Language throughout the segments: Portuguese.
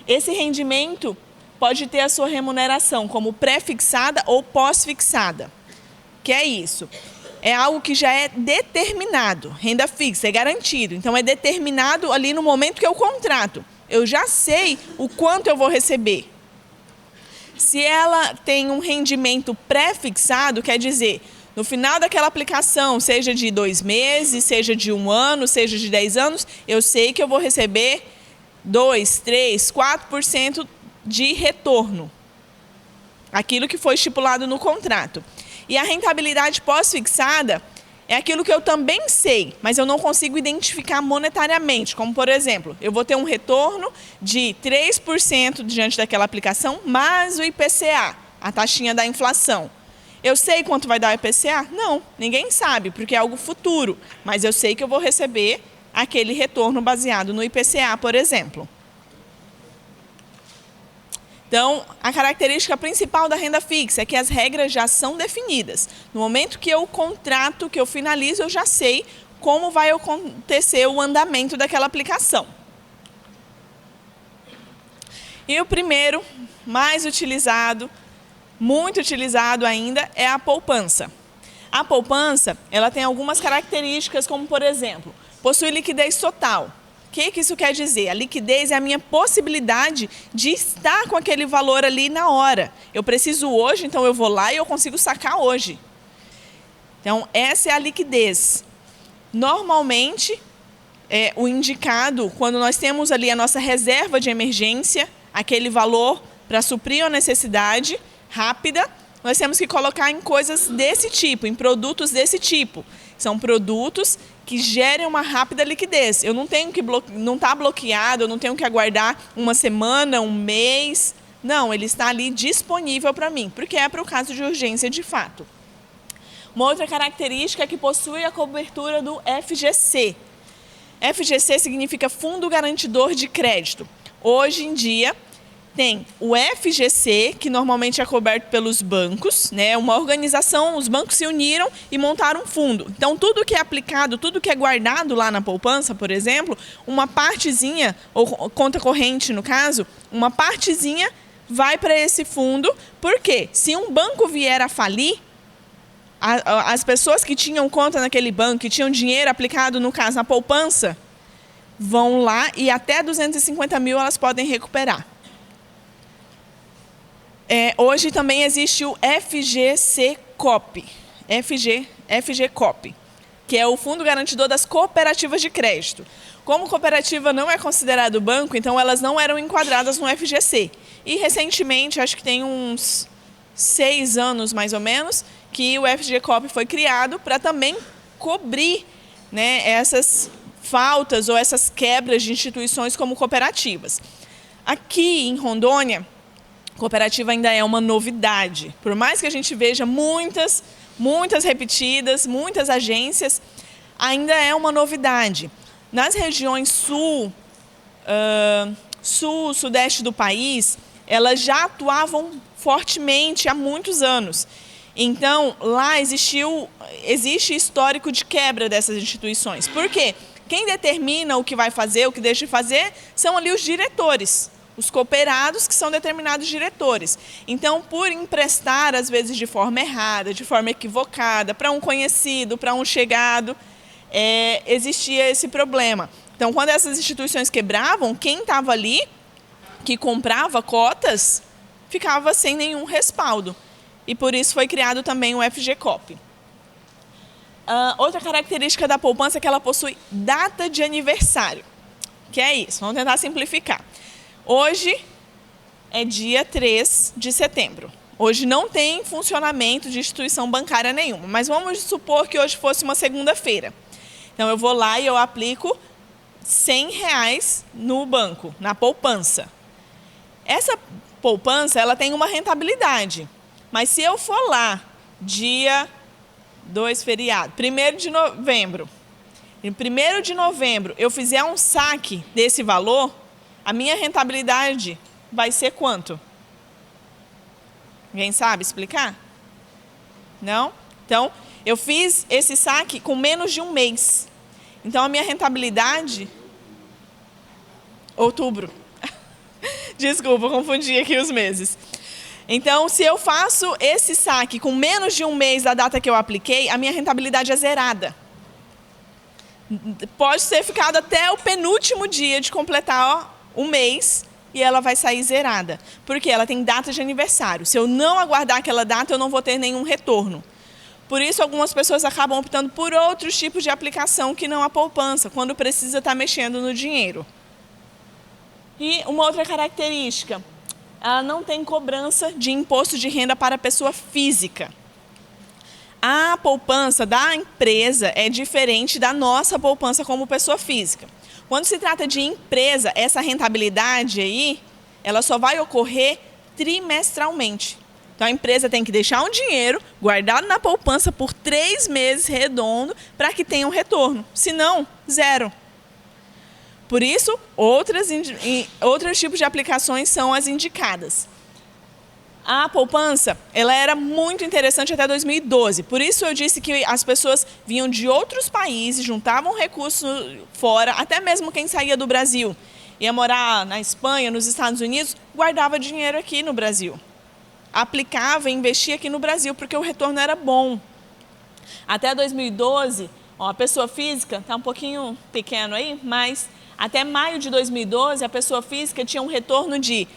Esse rendimento pode ter a sua remuneração como pré-fixada ou pós-fixada. Que é isso? É algo que já é determinado, renda fixa, é garantido. Então, é determinado ali no momento que eu contrato. Eu já sei o quanto eu vou receber. Se ela tem um rendimento pré-fixado, quer dizer, no final daquela aplicação, seja de 2 meses, seja de 1 ano, seja de 10 anos, eu sei que eu vou receber 2, 3, 4% de retorno. Aquilo que foi estipulado no contrato. E a rentabilidade pós-fixada é aquilo que eu também sei, mas eu não consigo identificar monetariamente. Como, por exemplo, eu vou ter um retorno de 3% diante daquela aplicação, mais o IPCA, a taxinha da inflação. Eu sei quanto vai dar o IPCA? Não, ninguém sabe, porque é algo futuro. Mas eu sei que eu vou receber aquele retorno baseado no IPCA, por exemplo. Então, a característica principal da renda fixa é que as regras já são definidas. No momento que eu contrato, que eu finalizo, eu já sei como vai acontecer o andamento daquela aplicação. E o primeiro, mais utilizado, muito utilizado ainda, é a poupança. A poupança, ela tem algumas características, como por exemplo, possui liquidez total. O que isso quer dizer? A liquidez é a minha possibilidade de estar com aquele valor ali na hora. Eu preciso hoje, então eu vou lá e eu consigo sacar hoje. Então, essa é a liquidez. Normalmente, o indicado, quando nós temos ali a nossa reserva de emergência, aquele valor para suprir a necessidade rápida, nós temos que colocar em coisas desse tipo, em produtos desse tipo. São produtos que gerem uma rápida liquidez. Eu não tenho que não está bloqueado, eu não tenho que aguardar uma semana, um mês. Não, ele está ali disponível para mim, porque é para o caso de urgência de fato. Uma outra característica é que possui a cobertura do FGC. FGC significa Fundo Garantidor de Crédito. Hoje em dia, tem o FGC, que normalmente é coberto pelos bancos, né? Uma organização, os bancos se uniram e montaram um fundo. Então, tudo que é aplicado, tudo que é guardado lá na poupança, por exemplo, uma partezinha, ou conta corrente no caso, uma partezinha vai para esse fundo, porque se um banco vier a falir, as pessoas que tinham conta naquele banco, que tinham dinheiro aplicado, no caso, na poupança, vão lá e até 250 mil elas podem recuperar. Hoje também existe o FGCOP, FGCOP, que é o Fundo Garantidor das Cooperativas de Crédito. Como cooperativa não é considerado banco, então elas não eram enquadradas no FGC. E recentemente, acho que tem uns 6 anos mais ou menos, que o FGCOP foi criado para também cobrir, né, essas faltas ou essas quebras de instituições como cooperativas. Aqui em Rondônia, cooperativa ainda é uma novidade. Por mais que a gente veja muitas repetidas, muitas agências, ainda é uma novidade. Nas regiões sul, sudeste do país, elas já atuavam fortemente há muitos anos. Então, lá existe histórico de quebra dessas instituições. Por quê? Quem determina o que vai fazer, o que deixa de fazer, são ali os diretores. Os cooperados, que são determinados diretores. Então, por emprestar, às vezes, de forma errada, de forma equivocada, para um conhecido, para um chegado, existia esse problema. Então, quando essas instituições quebravam, quem estava ali, que comprava cotas, ficava sem nenhum respaldo. E por isso foi criado também o FGCOP. Outra característica da poupança é que ela possui data de aniversário. Que é isso, vamos tentar simplificar. Hoje é dia 3 de setembro. Hoje não tem funcionamento de instituição bancária nenhuma, mas vamos supor que hoje fosse uma segunda-feira. Então, eu vou lá e eu aplico R$100 no banco, na poupança. Essa poupança, ela tem uma rentabilidade, mas se eu for lá, dia 2 feriado, 1º de novembro, em 1º de novembro eu fizer um saque desse valor, a minha rentabilidade vai ser quanto? Alguém sabe explicar? Não? Então, eu fiz esse saque com menos de um mês. Então, a minha rentabilidade Outubro. Desculpa, confundi aqui os meses. Então, se eu faço esse saque com menos de um mês da data que eu apliquei, a minha rentabilidade é zerada. Pode ter ficado até o penúltimo dia de completar o mês e ela vai sair zerada. Porque ela tem data de aniversário. Se eu não aguardar aquela data, eu não vou ter nenhum retorno. Por isso, algumas pessoas acabam optando por outros tipos de aplicação que não a poupança, quando precisa estar mexendo no dinheiro. E uma outra característica, ela não tem cobrança de imposto de renda para a pessoa física. A poupança da empresa é diferente da nossa poupança como pessoa física. Quando se trata de empresa, essa rentabilidade aí, ela só vai ocorrer trimestralmente. Então a empresa tem que deixar um dinheiro guardado na poupança por 3 meses redondo para que tenha um retorno. Se não, zero. Por isso, outros tipos de aplicações são as indicadas. A poupança, ela era muito interessante até 2012. Por isso eu disse que as pessoas vinham de outros países, juntavam recursos fora, até mesmo quem saía do Brasil. Ia morar na Espanha, nos Estados Unidos, guardava dinheiro aqui no Brasil. Aplicava e investia aqui no Brasil, porque o retorno era bom. Até 2012, a pessoa física, está um pouquinho pequeno aí, mas até maio de 2012, a pessoa física tinha um retorno de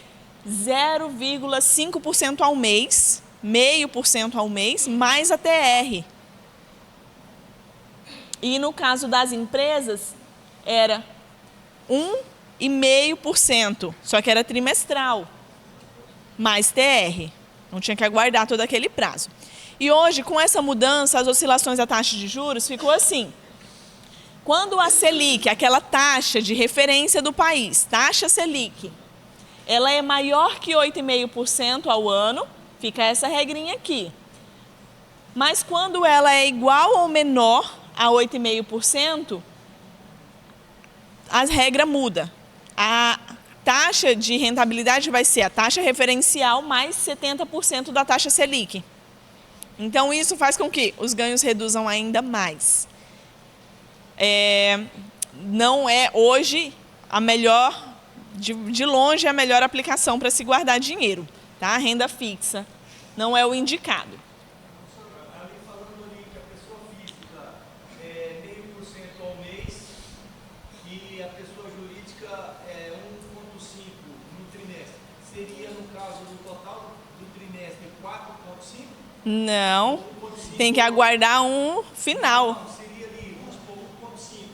0,5% ao mês, 0,5% ao mês, mais a TR. E no caso das empresas, era 1,5%, só que era trimestral, mais TR. Não tinha que aguardar todo aquele prazo. E hoje, com essa mudança, as oscilações da taxa de juros ficou assim. Quando a Selic, aquela taxa de referência do país, taxa Selic, ela é maior que 8,5% ao ano, fica essa regrinha aqui. Mas quando ela é igual ou menor a 8,5%, a regra muda. A taxa de rentabilidade vai ser a taxa referencial mais 70% da taxa Selic. Então, isso faz com que os ganhos reduzam ainda mais. Não é hoje a melhor, de longe, a melhor aplicação para se guardar dinheiro. Tá? A renda fixa não é o indicado. Ali falando ali que a pessoa física é 0,5% ao mês e a pessoa jurídica é 1,5% no trimestre. Seria, no caso do total do trimestre, 4,5%? Não, tem que aguardar um final. Seria ali, vamos supor, 1,5%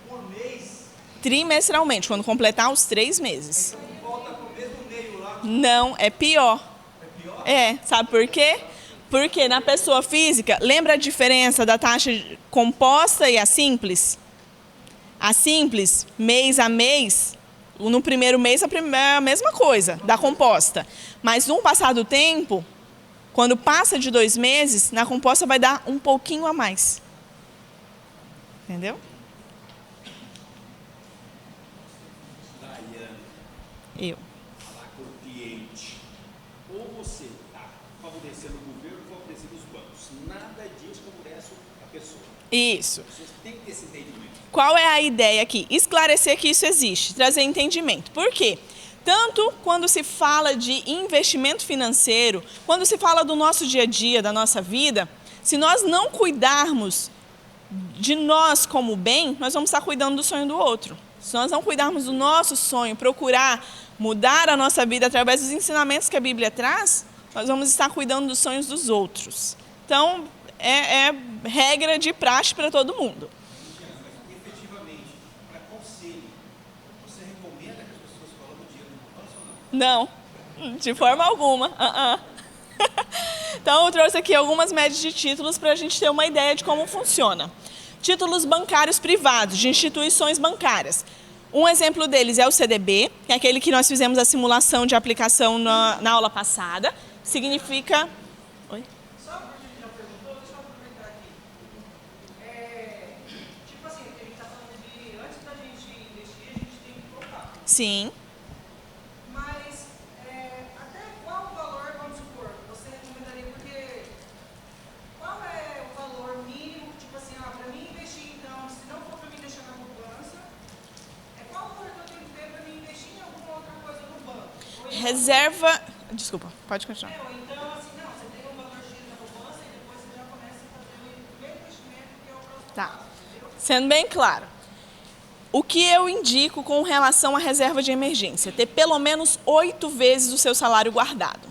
por mês. Trimestralmente, quando completar os 3 meses. Então volta para o mesmo meio lá. Não, é pior. É pior? Sabe por quê? Porque na pessoa física, lembra a diferença da taxa composta e a simples? A simples, mês a mês, no primeiro mês é a mesma coisa da composta. Mas no passar do tempo, quando passa de 2 meses, na composta vai dar um pouquinho a mais. Entendeu? Daiane, Eu. falar com o cliente. Ou você está favorecendo o governo ou favorecendo os bancos. Nada disso favorece a pessoa. Isso. As pessoas têm que ter esse entendimento. Qual é a ideia aqui? Esclarecer que isso existe, trazer entendimento. Por quê? Tanto quando se fala de investimento financeiro, quando se fala do nosso dia a dia, da nossa vida, se nós não cuidarmos de nós como bem, nós vamos estar cuidando do sonho do outro. Se nós não cuidarmos do nosso sonho, procurar mudar a nossa vida através dos ensinamentos que a Bíblia traz, nós vamos estar cuidando dos sonhos dos outros. Então, é regra de praxe para todo mundo. Efetivamente, para conselho, você recomenda que as pessoas coloquem o dinheiro no poupança ou não? Não, de forma alguma. Então, eu trouxe aqui algumas médias de títulos para a gente ter uma ideia de como funciona. Títulos bancários privados, de instituições bancárias. Um exemplo deles é o CDB, que é aquele que nós fizemos a simulação de aplicação na aula passada. Significa... Oi? Só porque a gente já perguntou, deixa eu aproveitar aqui. Tipo assim, a gente está falando de antes da gente investir, a gente tem que colocar. Sim. Mas até qual o valor, vamos supor, você recomendaria? Porque qual é o valor mínimo, tipo assim, para mim investir então, se não for para mim deixar na poupança, qual o valor que eu tenho que ter para mim investir Reserva... Desculpa, pode continuar. Então, assim, não, você tem um valor X na poupança e depois você já começa a fazer o primeiro investimento que é o próximo Tá. passo, entendeu? Sendo bem claro, o que eu indico com relação à reserva de emergência? Ter pelo menos 8 vezes o seu salário guardado.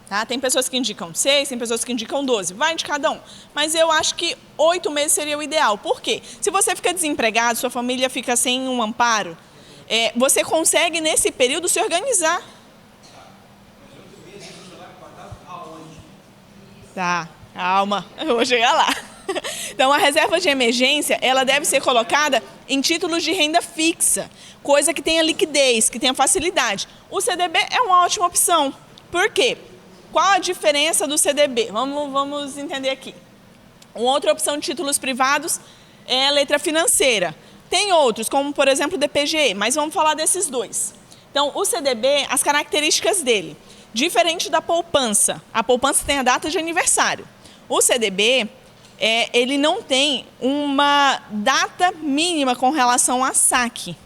Tá? Tem pessoas que indicam 6, tem pessoas que indicam 12, vai de cada um. Mas eu acho que 8 meses seria o ideal. Por quê? Se você fica desempregado, sua família fica sem um amparo, você consegue, nesse período, se organizar. Tá, calma, eu vou chegar lá. Então, a reserva de emergência, ela deve ser colocada em títulos de renda fixa, coisa que tenha liquidez, que tenha facilidade. O CDB é uma ótima opção. Por quê? Qual a diferença do CDB? Vamos entender aqui. Uma outra opção de títulos privados é a letra financeira. Tem outros, como, por exemplo, o DPGE, mas vamos falar desses dois. Então, o CDB, as características dele. Diferente da poupança. A poupança tem a data de aniversário. O CDB, ele não tem uma data mínima com relação a saque.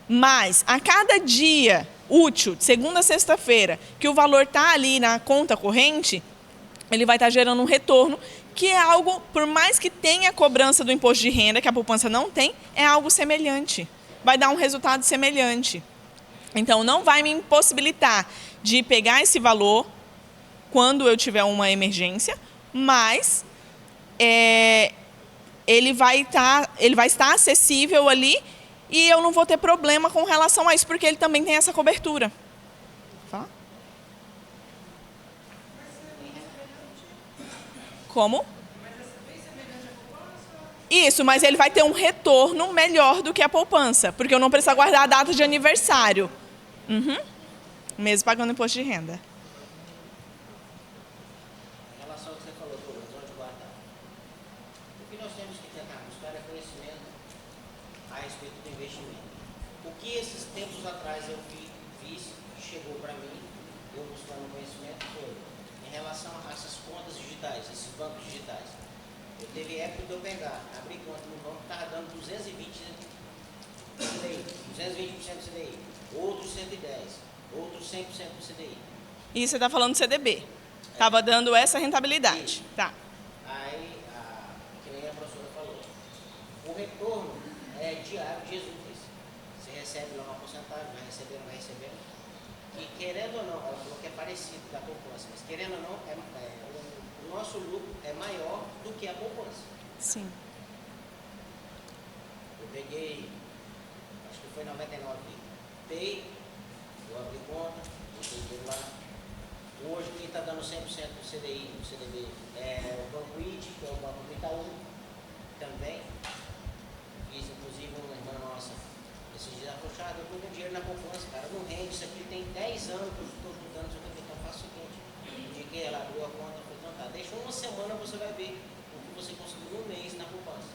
Mas, a cada dia útil, de segunda a sexta-feira, que o valor está ali na conta corrente, ele vai estar gerando um retorno, que é algo, por mais que tenha cobrança do imposto de renda, que a poupança não tem, é algo semelhante. Vai dar um resultado semelhante. Então, não vai me impossibilitar de pegar esse valor quando eu tiver uma emergência, mas ele vai estar acessível ali e eu não vou ter problema com relação a isso, porque ele também tem essa cobertura. Fala. Como? Isso, mas ele vai ter um retorno melhor do que a poupança, porque eu não preciso guardar a data de aniversário. Mesmo pagando imposto de renda. Em relação ao que você falou, onde guardar. O que nós temos que tentar buscar é conhecimento a respeito do investimento. O que esses tempos atrás eu fiz, que chegou para mim, eu buscando conhecimento, foi em relação a essas contas digitais, esses bancos digitais. Eu teve época de eu pegar, abrir conta no banco, estava dando 220% CDI, 220% CDI, outros 110%. Outros 100% do CDI. E você está falando do CDB. Estava dando essa rentabilidade. Tá. Aí, que nem a professora falou, o retorno é diário de úteis. Você recebe lá uma porcentagem, vai recebendo. E querendo ou não, ela falou que é parecido da poupança, mas querendo ou não, o nosso lucro é maior do que a poupança. Sim. Eu peguei, acho que foi 99, Pay. Eu abri conta, botei dinheiro lá. Hoje, quem está dando 100% do CDI, do CDB, é o Banco IT, que é o Banco do Itaú, também. Fiz, inclusive, uma irmã nossa, esses dias, ela falou, eu estou com dinheiro na poupança, cara, não rende, isso aqui tem 10 anos que eu estou juntando, isso aqui, então faço o seguinte, indiquei, ela abriu a conta, falei, então tá, deixa uma semana, você vai ver o que você conseguiu no mês na poupança.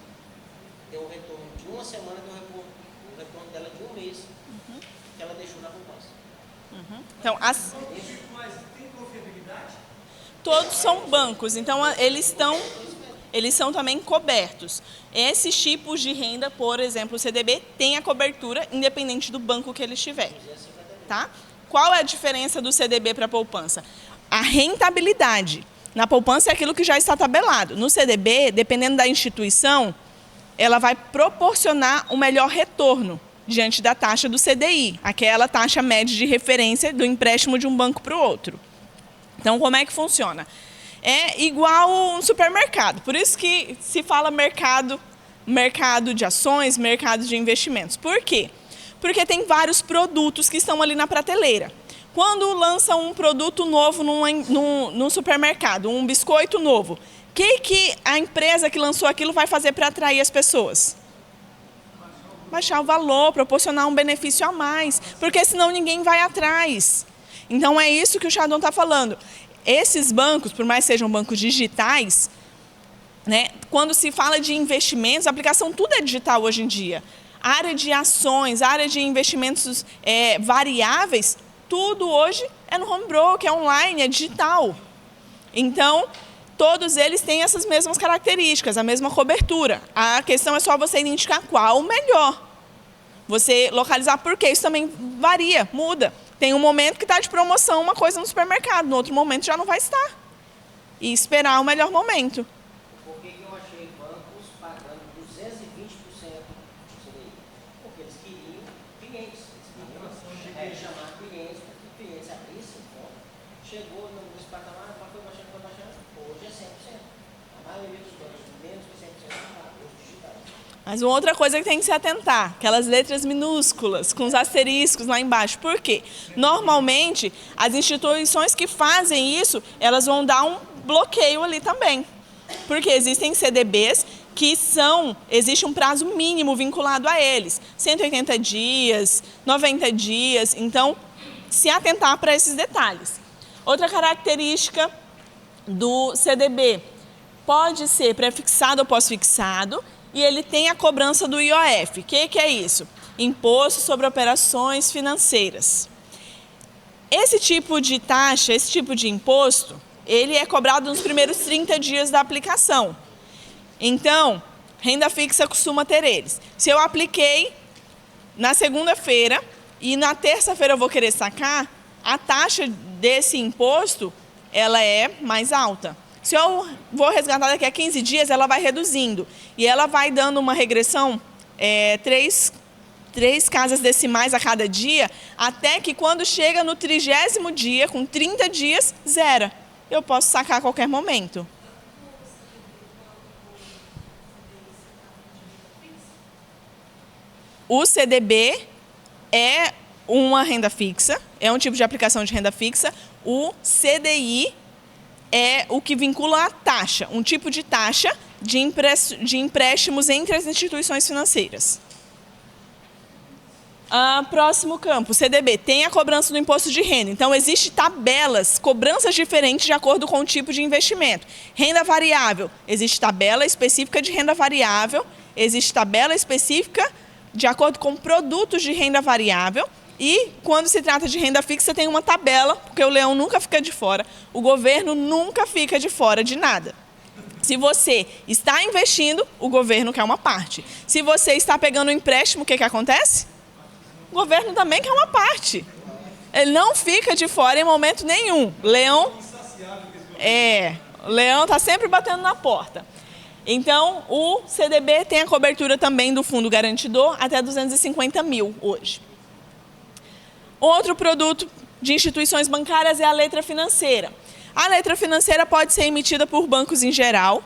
Deu o retorno de uma semana, deu o retorno dela de um mês, que ela deixou na poupança. Então, Mas tem confiabilidade? todos são bancos, então eles são também cobertos. Esses tipos de renda, por exemplo, o CDB, tem a cobertura independente do banco que ele estiver. Tá? Qual é a diferença do CDB para a poupança? A rentabilidade. Na poupança é aquilo que já está tabelado. No CDB, dependendo da instituição, ela vai proporcionar um melhor retorno diante da taxa do CDI, aquela taxa média de referência do empréstimo de um banco para o outro. Então, como é que funciona? É igual um supermercado, por isso que se fala mercado de ações, mercado de investimentos. Por quê? Porque tem vários produtos que estão ali na prateleira. Quando lança um produto novo num supermercado, um biscoito novo, o que a empresa que lançou aquilo vai fazer para atrair as pessoas? Baixar o valor, proporcionar um benefício a mais, porque senão ninguém vai atrás. Então, é isso que o Chardon está falando. Esses bancos, por mais que sejam bancos digitais, né, quando se fala de investimentos, a aplicação tudo é digital hoje em dia. A área de ações, a área de investimentos variáveis, tudo hoje é no home broker, é online, é digital. Então, todos eles têm essas mesmas características, a mesma cobertura. A questão é só você identificar qual o melhor. Você localizar por quê, isso também varia, muda. Tem um momento que está de promoção uma coisa no supermercado, no outro momento já não vai estar. E esperar o melhor momento. Por que eu achei bancos pagando 220% do CDI? Porque eles queriam clientes. Eles queriam chamar clientes para que clientes abrissem conta. Chegou nesse patamar, foi baixando. Hoje é 100%. A maioria dos bancos, menos que 100% não paga, hoje digitais. Mas uma outra coisa que tem que se atentar, aquelas letras minúsculas, com os asteriscos lá embaixo. Por quê? Normalmente, as instituições que fazem isso, elas vão dar um bloqueio ali também. Porque existem CDBs que existe um prazo mínimo vinculado a eles. 180 dias, 90 dias. Então, se atentar para esses detalhes. Outra característica do CDB pode ser prefixado ou pós-fixado. E ele tem a cobrança do IOF. O que é isso? Imposto sobre operações financeiras. Esse tipo de taxa, esse tipo de imposto, ele é cobrado nos primeiros 30 dias da aplicação. Então, renda fixa costuma ter eles. Se eu apliquei na segunda-feira e na terça-feira eu vou querer sacar, a taxa desse imposto, ela é mais alta. Se eu vou resgatar daqui a 15 dias, ela vai reduzindo. E ela vai dando uma regressão, três casas decimais a cada dia, até que quando chega no 30º dia, com 30 dias, zera. Eu posso sacar a qualquer momento. O CDB é uma renda fixa, é um tipo de aplicação de renda fixa. O CDI é o que vincula a taxa, um tipo de taxa de empréstimos entre as instituições financeiras. Próximo campo, CDB, tem a cobrança do imposto de renda. Então, existem tabelas, cobranças diferentes de acordo com o tipo de investimento. Renda variável, existe tabela específica de renda variável, existe tabela específica de acordo com produtos de renda variável. E, quando se trata de renda fixa, tem uma tabela, porque o leão nunca fica de fora, o governo nunca fica de fora de nada. Se você está investindo, o governo quer uma parte. Se você está pegando um empréstimo, o que acontece? O governo também quer uma parte. Ele não fica de fora em momento nenhum. O leão está sempre batendo na porta. Então, o CDB tem a cobertura também do fundo garantidor até 250 mil hoje. Outro produto de instituições bancárias é a letra financeira. A letra financeira pode ser emitida por bancos em geral,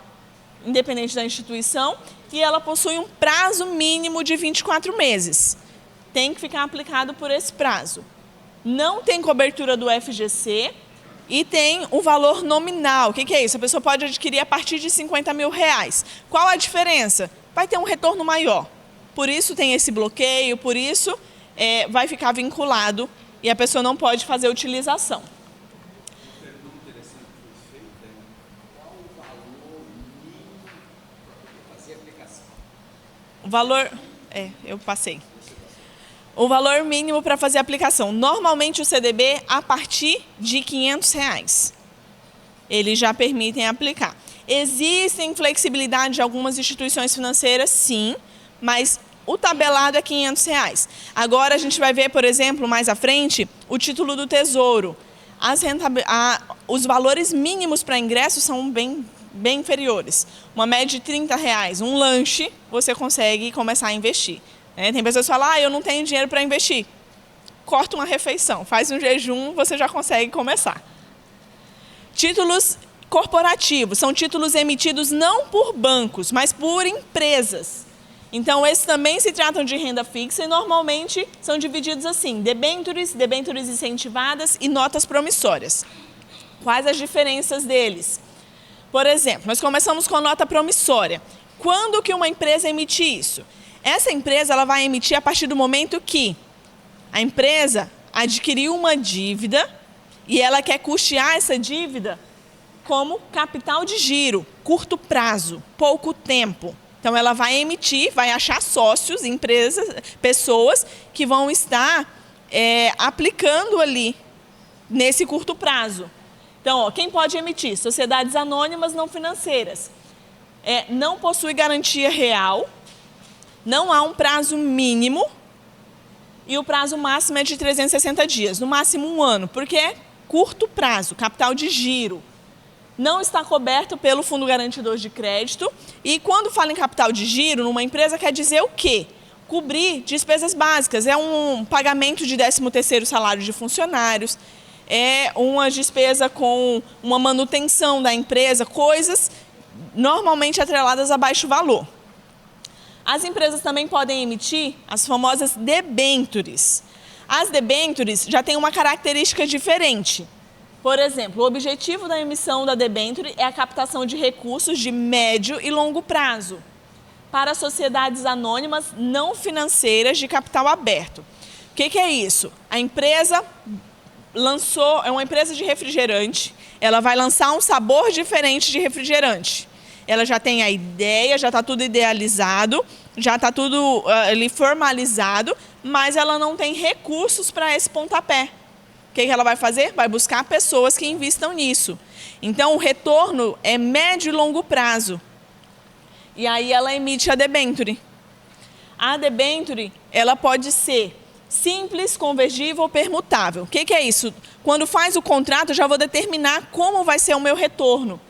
independente da instituição, e ela possui um prazo mínimo de 24 meses. Tem que ficar aplicado por esse prazo. Não tem cobertura do FGC e tem um valor nominal. O que é isso? A pessoa pode adquirir a partir de 50 mil reais. Qual a diferença? Vai ter um retorno maior. Por isso tem esse bloqueio, por isso vai ficar vinculado e a pessoa não pode fazer utilização. Uma pergunta interessante que foi feita é qual o valor mínimo para fazer a aplicação? O valor... eu passei. O valor mínimo para fazer a aplicação. Normalmente o CDB a partir de R$500. Eles já permitem aplicar. Existem flexibilidade de algumas instituições financeiras, sim, mas o tabelado é R$500. Agora a gente vai ver, por exemplo, mais à frente, o título do Tesouro. Os valores mínimos para ingresso são bem inferiores. Uma média de R$30, um lanche, você consegue começar a investir. Tem pessoas que falam, eu não tenho dinheiro para investir. Corta uma refeição, faz um jejum, você já consegue começar. Títulos corporativos, são títulos emitidos não por bancos, mas por empresas. Então, esses também se tratam de renda fixa e normalmente são divididos assim, debêntures incentivadas e notas promissórias. Quais as diferenças deles? Por exemplo, nós começamos com a nota promissória. Quando que uma empresa emite isso? Essa empresa ela vai emitir a partir do momento que a empresa adquiriu uma dívida e ela quer custear essa dívida como capital de giro, curto prazo, pouco tempo. Então, ela vai emitir, vai achar sócios, empresas, pessoas que vão estar aplicando ali nesse curto prazo. Então, quem pode emitir? Sociedades anônimas não financeiras. Não possui garantia real, não há um prazo mínimo e o prazo máximo é de 360 dias, no máximo 1 ano, porque é curto prazo, capital de giro. Não está coberto pelo Fundo Garantidor de Crédito. E quando fala em capital de giro, numa empresa quer dizer o quê? Cobrir despesas básicas. É um pagamento de 13º salário de funcionários, é uma despesa com uma manutenção da empresa, coisas normalmente atreladas a baixo valor. As empresas também podem emitir as famosas debêntures. As debêntures já têm uma característica diferente. Por exemplo, o objetivo da emissão da debênture é a captação de recursos de médio e longo prazo para sociedades anônimas não financeiras de capital aberto. O que é isso? A empresa é uma empresa de refrigerante, ela vai lançar um sabor diferente de refrigerante. Ela já tem a ideia, já está tudo idealizado, já está tudo ali formalizado, mas ela não tem recursos para esse pontapé. O que ela vai fazer? Vai buscar pessoas que investam nisso. Então, o retorno é médio e longo prazo. E aí ela emite a debênture. A debênture, ela pode ser simples, convergível ou permutável. O que é isso? Quando faz o contrato, eu já vou determinar como vai ser o meu retorno.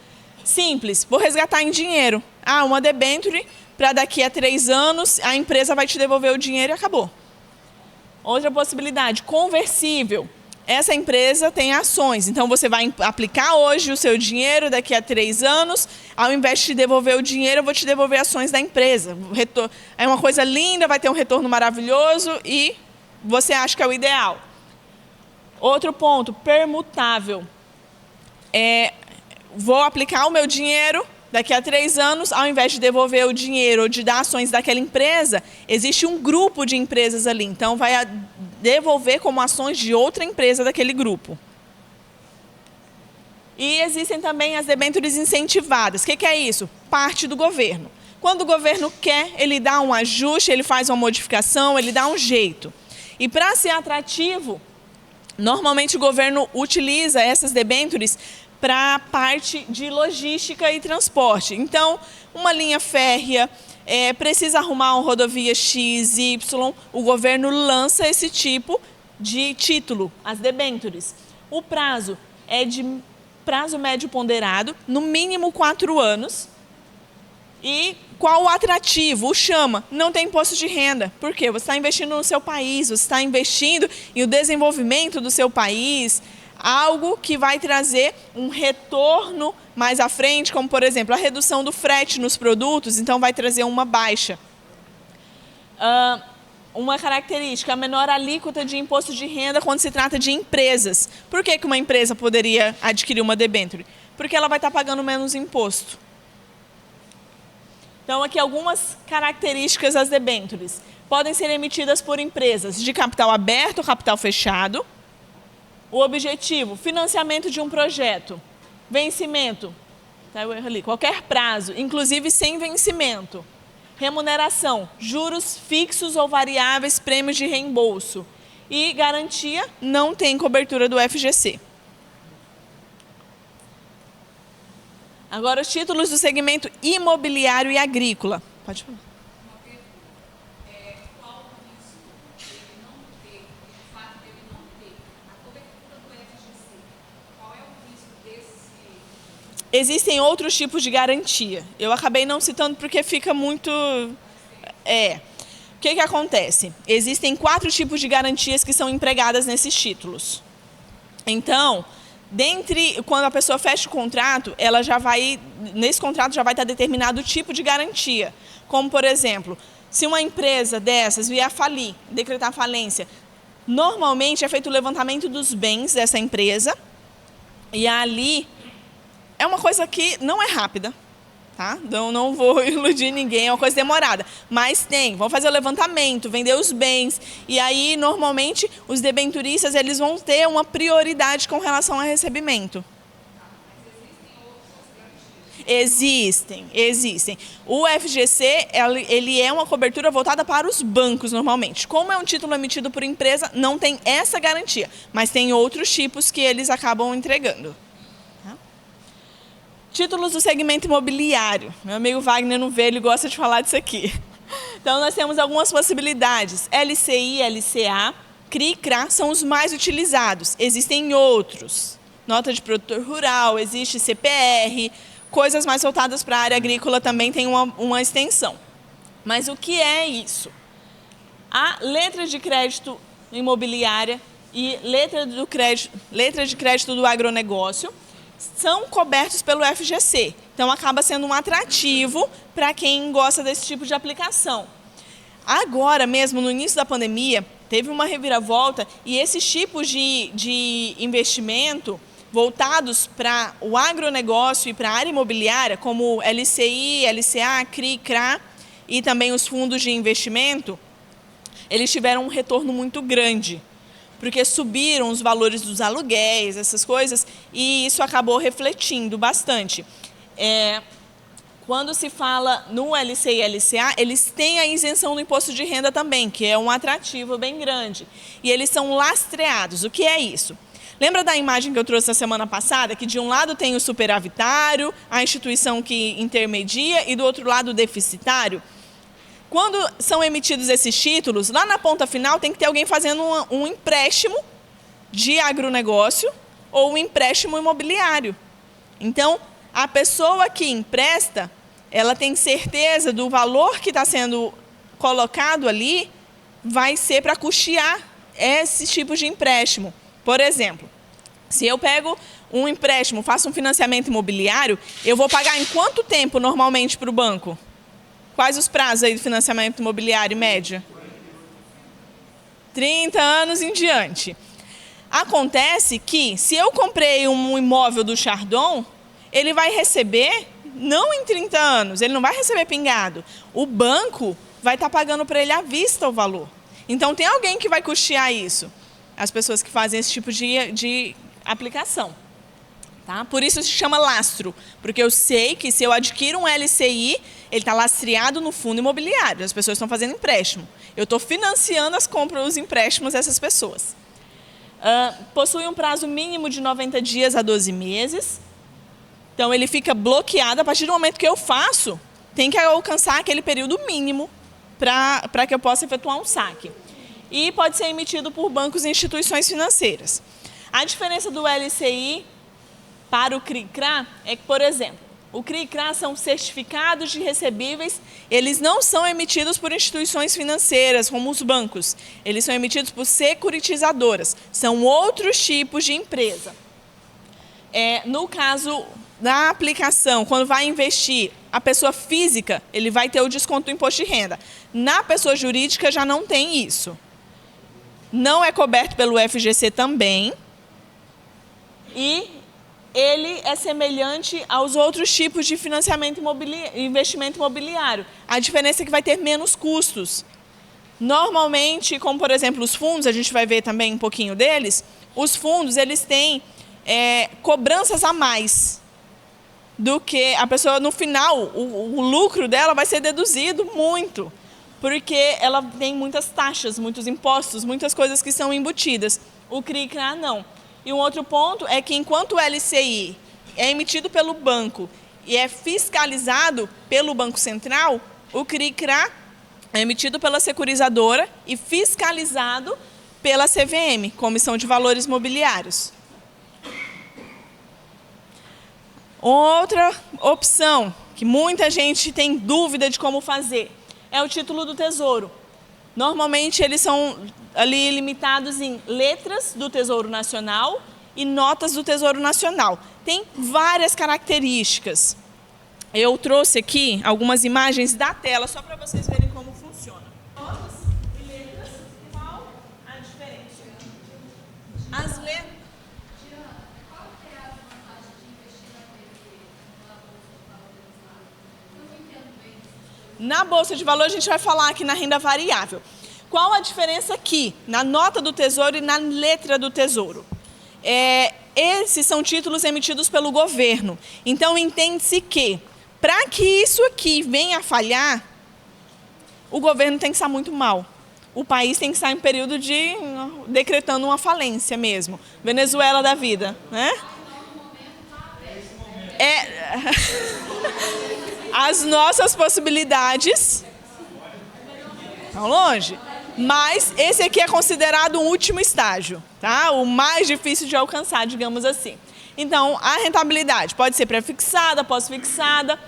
Simples, vou resgatar em dinheiro. Uma debênture para daqui a 3 anos, a empresa vai te devolver o dinheiro e acabou. Outra possibilidade, conversível. Essa empresa tem ações, então você vai aplicar hoje o seu dinheiro, daqui a 3 anos, ao invés de te devolver o dinheiro, eu vou te devolver ações da empresa. É uma coisa linda, vai ter um retorno maravilhoso e você acha que é o ideal. Outro ponto, permutável. Vou aplicar o meu dinheiro, daqui a 3 anos, ao invés de devolver o dinheiro ou de dar ações daquela empresa, existe um grupo de empresas ali, então vai devolver como ações de outra empresa daquele grupo. E existem também as debêntures incentivadas. O que é isso? Parte do governo. Quando o governo quer, ele dá um ajuste, ele faz uma modificação, ele dá um jeito. E para ser atrativo, normalmente o governo utiliza essas debêntures para a parte de logística e transporte. Então, uma linha férrea, precisa arrumar uma rodovia X, Y, o governo lança esse tipo de título, as debêntures. O prazo é de prazo médio ponderado, no mínimo 4 anos. E qual o atrativo? O chama, não tem imposto de renda. Por quê? Você está investindo no seu país, você está investindo em o desenvolvimento do seu país, algo que vai trazer um retorno mais à frente, como, por exemplo, a redução do frete nos produtos, então vai trazer uma baixa. Uma característica, a menor alíquota de imposto de renda quando se trata de empresas. Por que uma empresa poderia adquirir uma debênture? Porque ela vai estar pagando menos imposto. Então, aqui algumas características das debêntures. Podem ser emitidas por empresas de capital aberto ou capital fechado. O objetivo, financiamento de um projeto. Vencimento, tá o erro ali, qualquer prazo, inclusive sem vencimento. Remuneração, juros fixos ou variáveis, prêmios de reembolso. E garantia, não tem cobertura do FGC. Agora, os títulos do segmento imobiliário e agrícola. Pode falar. Qual o risco dele não ter, o fato dele não ter a cobertura do FGC? Qual é o risco desse? Existem outros tipos de garantia. Eu acabei não citando porque fica muito... O que acontece? Existem 4 tipos de garantias que são empregadas nesses títulos. Então, quando a pessoa fecha o contrato, ela já vai, nesse contrato já vai estar determinado o tipo de garantia. Como, por exemplo, se uma empresa dessas vier a falir, decretar falência, normalmente é feito o levantamento dos bens dessa empresa e ali é uma coisa que não é rápida, tá? Não vou iludir ninguém, é uma coisa demorada. Mas vão fazer o levantamento, vender os bens. E aí, normalmente, os debenturistas eles vão ter uma prioridade com relação ao recebimento. Existem. O FGC, ele é uma cobertura voltada para os bancos, normalmente. Como é um título emitido por empresa, não tem essa garantia. Mas tem outros tipos que eles acabam entregando. Títulos do segmento imobiliário. Meu amigo Wagner não vê, ele gosta de falar disso aqui. Então, nós temos algumas possibilidades. LCI, LCA, CRI e CRA são os mais utilizados. Existem outros. Nota de produtor rural, existe CPR, coisas mais voltadas para a área agrícola também tem uma extensão. Mas o que é isso? A letra de crédito imobiliária e letra de crédito do agronegócio são cobertos pelo FGC. Então, acaba sendo um atrativo para quem gosta desse tipo de aplicação. Agora mesmo, no início da pandemia, teve uma reviravolta e esses tipos de investimento voltados para o agronegócio e para a área imobiliária, como LCI, LCA, CRI, CRA e também os fundos de investimento, eles tiveram um retorno muito grande, porque subiram os valores dos aluguéis, essas coisas, e isso acabou refletindo bastante. Quando se fala no LCI e LCA, eles têm a isenção do imposto de renda também, que é um atrativo bem grande. E eles são lastreados. O que é isso? Lembra da imagem que eu trouxe na semana passada, que de um lado tem o superavitário, a instituição que intermedia, e do outro lado o deficitário? Quando são emitidos esses títulos, lá na ponta final tem que ter alguém fazendo um empréstimo de agronegócio ou um empréstimo imobiliário. Então, a pessoa que empresta, ela tem certeza do valor que está sendo colocado ali vai ser para custear esse tipo de empréstimo. Por exemplo, se eu pego um empréstimo, faço um financiamento imobiliário, eu vou pagar em quanto tempo normalmente para o banco? Quais os prazos aí do financiamento imobiliário, em média? 30 anos em diante. Acontece que, se eu comprei um imóvel do Chardon, ele vai receber, não em 30 anos, ele não vai receber pingado. O banco vai estar pagando para ele à vista o valor. Então, tem alguém que vai custear isso. As pessoas que fazem esse tipo de aplicação. Tá? Por isso se chama lastro, porque eu sei que se eu adquiro um LCI, ele está lastreado no fundo imobiliário, as pessoas estão fazendo empréstimo. Eu estou financiando as compras, os empréstimos dessas pessoas. Possui um prazo mínimo de 90 dias a 12 meses, então ele fica bloqueado. A partir do momento que eu faço, tem que alcançar aquele período mínimo para que eu possa efetuar um saque. E pode ser emitido por bancos e instituições financeiras. A diferença do LCI para o CRI-CRA é que, por exemplo, o CRI e CRA são certificados de recebíveis, eles não são emitidos por instituições financeiras, como os bancos. Eles são emitidos por securitizadoras, são outros tipos de empresa. No caso da aplicação, quando vai investir, a pessoa física, ele vai ter o desconto do imposto de renda. Na pessoa jurídica já não tem isso. Não é coberto pelo FGC também. E ele é semelhante aos outros tipos de financiamento investimento imobiliário. A diferença é que vai ter menos custos. Normalmente, como por exemplo os fundos, a gente vai ver também um pouquinho deles, os fundos eles têm cobranças a mais do que a pessoa, no final, o lucro dela vai ser deduzido muito, porque ela tem muitas taxas, muitos impostos, muitas coisas que são embutidas. O CRI e CRA não. E um outro ponto é que enquanto o LCI é emitido pelo banco e é fiscalizado pelo Banco Central, o CRI e CRA é emitido pela securizadora e fiscalizado pela CVM, Comissão de Valores Mobiliários. Outra opção, que muita gente tem dúvida de como fazer, é o título do Tesouro. Normalmente eles são ali limitados em letras do Tesouro Nacional e notas do Tesouro Nacional. Tem várias características. Eu trouxe aqui algumas imagens da tela, só para vocês verem como funciona. Notas e letras, qual a diferença? As letras... Na Bolsa de Valores, a gente vai falar aqui na renda variável. Qual a diferença aqui, na nota do Tesouro e na letra do Tesouro? Esses são títulos emitidos pelo governo. Então, entende-se que, para que isso aqui venha a falhar, o governo tem que estar muito mal. O país tem que estar em período de decretando uma falência mesmo. Venezuela da vida, né? As nossas possibilidades... Estão longe. Mas esse aqui é considerado o último estágio, tá? O mais difícil de alcançar, digamos assim. Então, a rentabilidade pode ser pré-fixada, pós-fixada.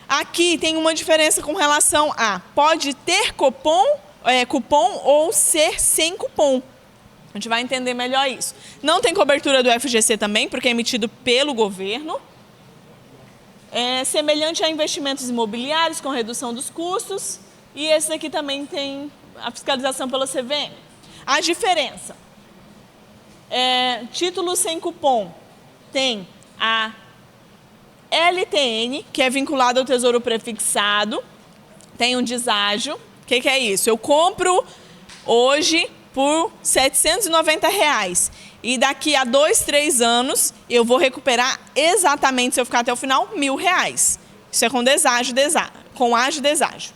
Aqui tem uma diferença com relação a pode ter cupom ou ser sem cupom. A gente vai entender melhor isso. Não tem cobertura do FGC também, porque é emitido pelo governo. É semelhante a investimentos imobiliários com redução dos custos. E esse aqui também tem a fiscalização pela CVM. A diferença. Título sem cupom tem a LTN, que é vinculado ao Tesouro Prefixado. Tem um deságio. O que é isso? Eu compro hoje por R$ 790 e daqui a 2, 3 anos eu vou recuperar exatamente, se eu ficar até o final, R$ 1.000. Isso é com deságio, com ágio deságio.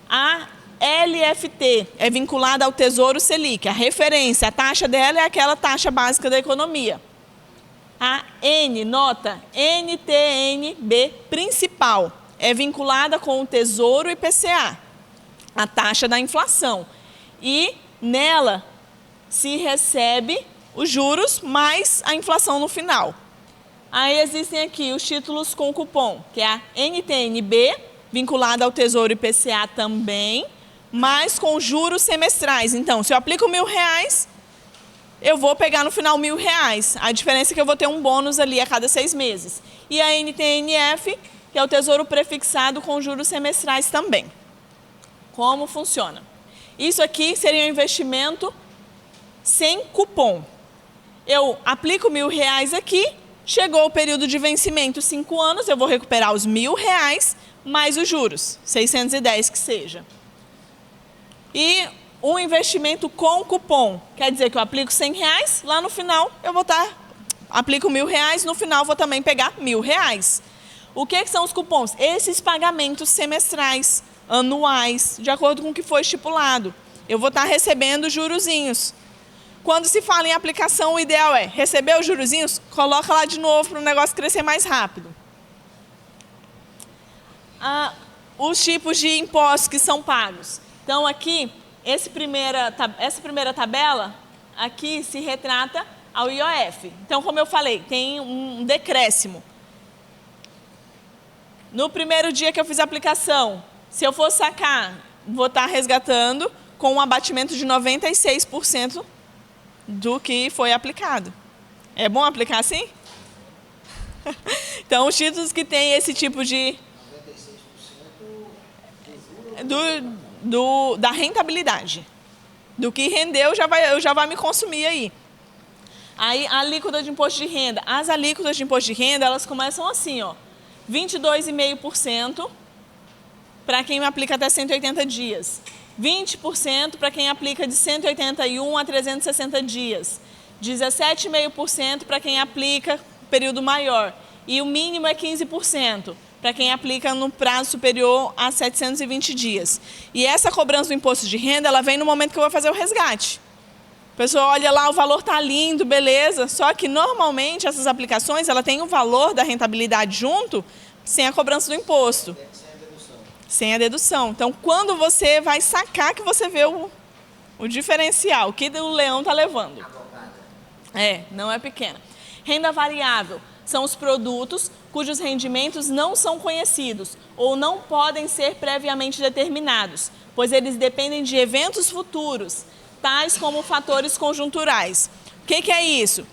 A LFT é vinculada ao Tesouro Selic, a referência, a taxa dela é aquela taxa básica da economia. A nota NTNB principal é vinculada com o Tesouro IPCA, a taxa da inflação. E nela se recebe os juros mais a inflação no final. Aí existem aqui os títulos com cupom, que é a NTNB, vinculada ao Tesouro IPCA também, mas com juros semestrais. Então, se eu aplico R$ 1.000, eu vou pegar no final R$ 1.000. A diferença é que eu vou ter um bônus ali a cada 6 meses. E a NTNF, que é o Tesouro Prefixado com juros semestrais também. Como funciona? Isso aqui seria um investimento sem cupom. Eu aplico R$ 1.000 aqui, chegou o período de vencimento, 5 anos, eu vou recuperar os R$ 1.000 mais os juros, 610 que seja. E um investimento com cupom, quer dizer que eu aplico R$ 100, lá no final eu vou aplico R$ 1.000, no final vou também pegar R$ 1.000. O que são os cupons? Esses pagamentos semestrais, anuais, de acordo com o que foi estipulado. Eu vou estar recebendo jurozinhos. Quando se fala em aplicação, o ideal é receber os jurozinhos, coloca lá de novo para o negócio crescer mais rápido. Os tipos de impostos que são pagos. Então, aqui, essa primeira tabela, aqui se retrata ao IOF. Então, como eu falei, tem um decréscimo. No primeiro dia que eu fiz a aplicação, se eu for sacar, vou estar resgatando com um abatimento de 96% do que foi aplicado. É bom aplicar assim? Então, os títulos que têm esse tipo de... 96% da rentabilidade. Do que rendeu, já vai me consumir aí. Aí, a alíquota de imposto de renda. As alíquotas de imposto de renda, elas começam assim, ó. 22,5% para quem aplica até 180 dias. 20% para quem aplica de 181 a 360 dias. 17,5% para quem aplica período maior. E o mínimo é 15% para quem aplica no prazo superior a 720 dias. E essa cobrança do imposto de renda, ela vem no momento que eu vou fazer o resgate. A pessoa olha lá, o valor está lindo, beleza, só que normalmente essas aplicações, ela tem o valor da rentabilidade junto, sem a cobrança do imposto. Sem a dedução. Então, quando você vai sacar, que você vê o diferencial, que o leão está levando. Não é pequena. Renda variável são os produtos cujos rendimentos não são conhecidos ou não podem ser previamente determinados, pois eles dependem de eventos futuros, tais como fatores conjunturais. O que é isso?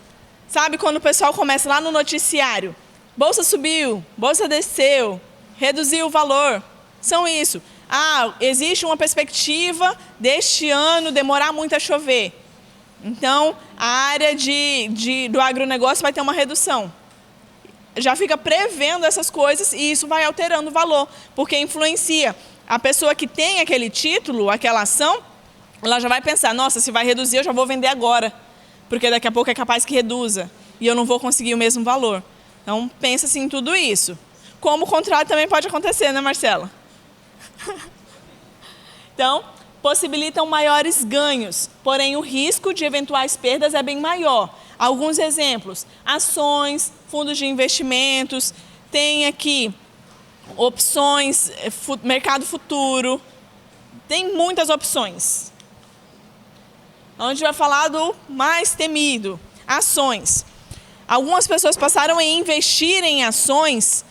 Sabe quando o pessoal começa lá no noticiário? Bolsa subiu, bolsa desceu, reduziu o valor. São isso. Existe uma perspectiva deste ano demorar muito a chover. Então, a área do agronegócio vai ter uma redução. Já fica prevendo essas coisas e isso vai alterando o valor, porque influencia. A pessoa que tem aquele título, aquela ação, ela já vai pensar, nossa, se vai reduzir, eu já vou vender agora, porque daqui a pouco é capaz que reduza e eu não vou conseguir o mesmo valor. Então, pensa assim em tudo isso. Como o contrário também pode acontecer, né, Marcela? Então, possibilitam maiores ganhos, porém o risco de eventuais perdas é bem maior. Alguns exemplos, ações, fundos de investimentos, tem aqui opções, mercado futuro, tem muitas opções. A gente vai falar do mais temido, ações. Algumas pessoas passaram a investir em ações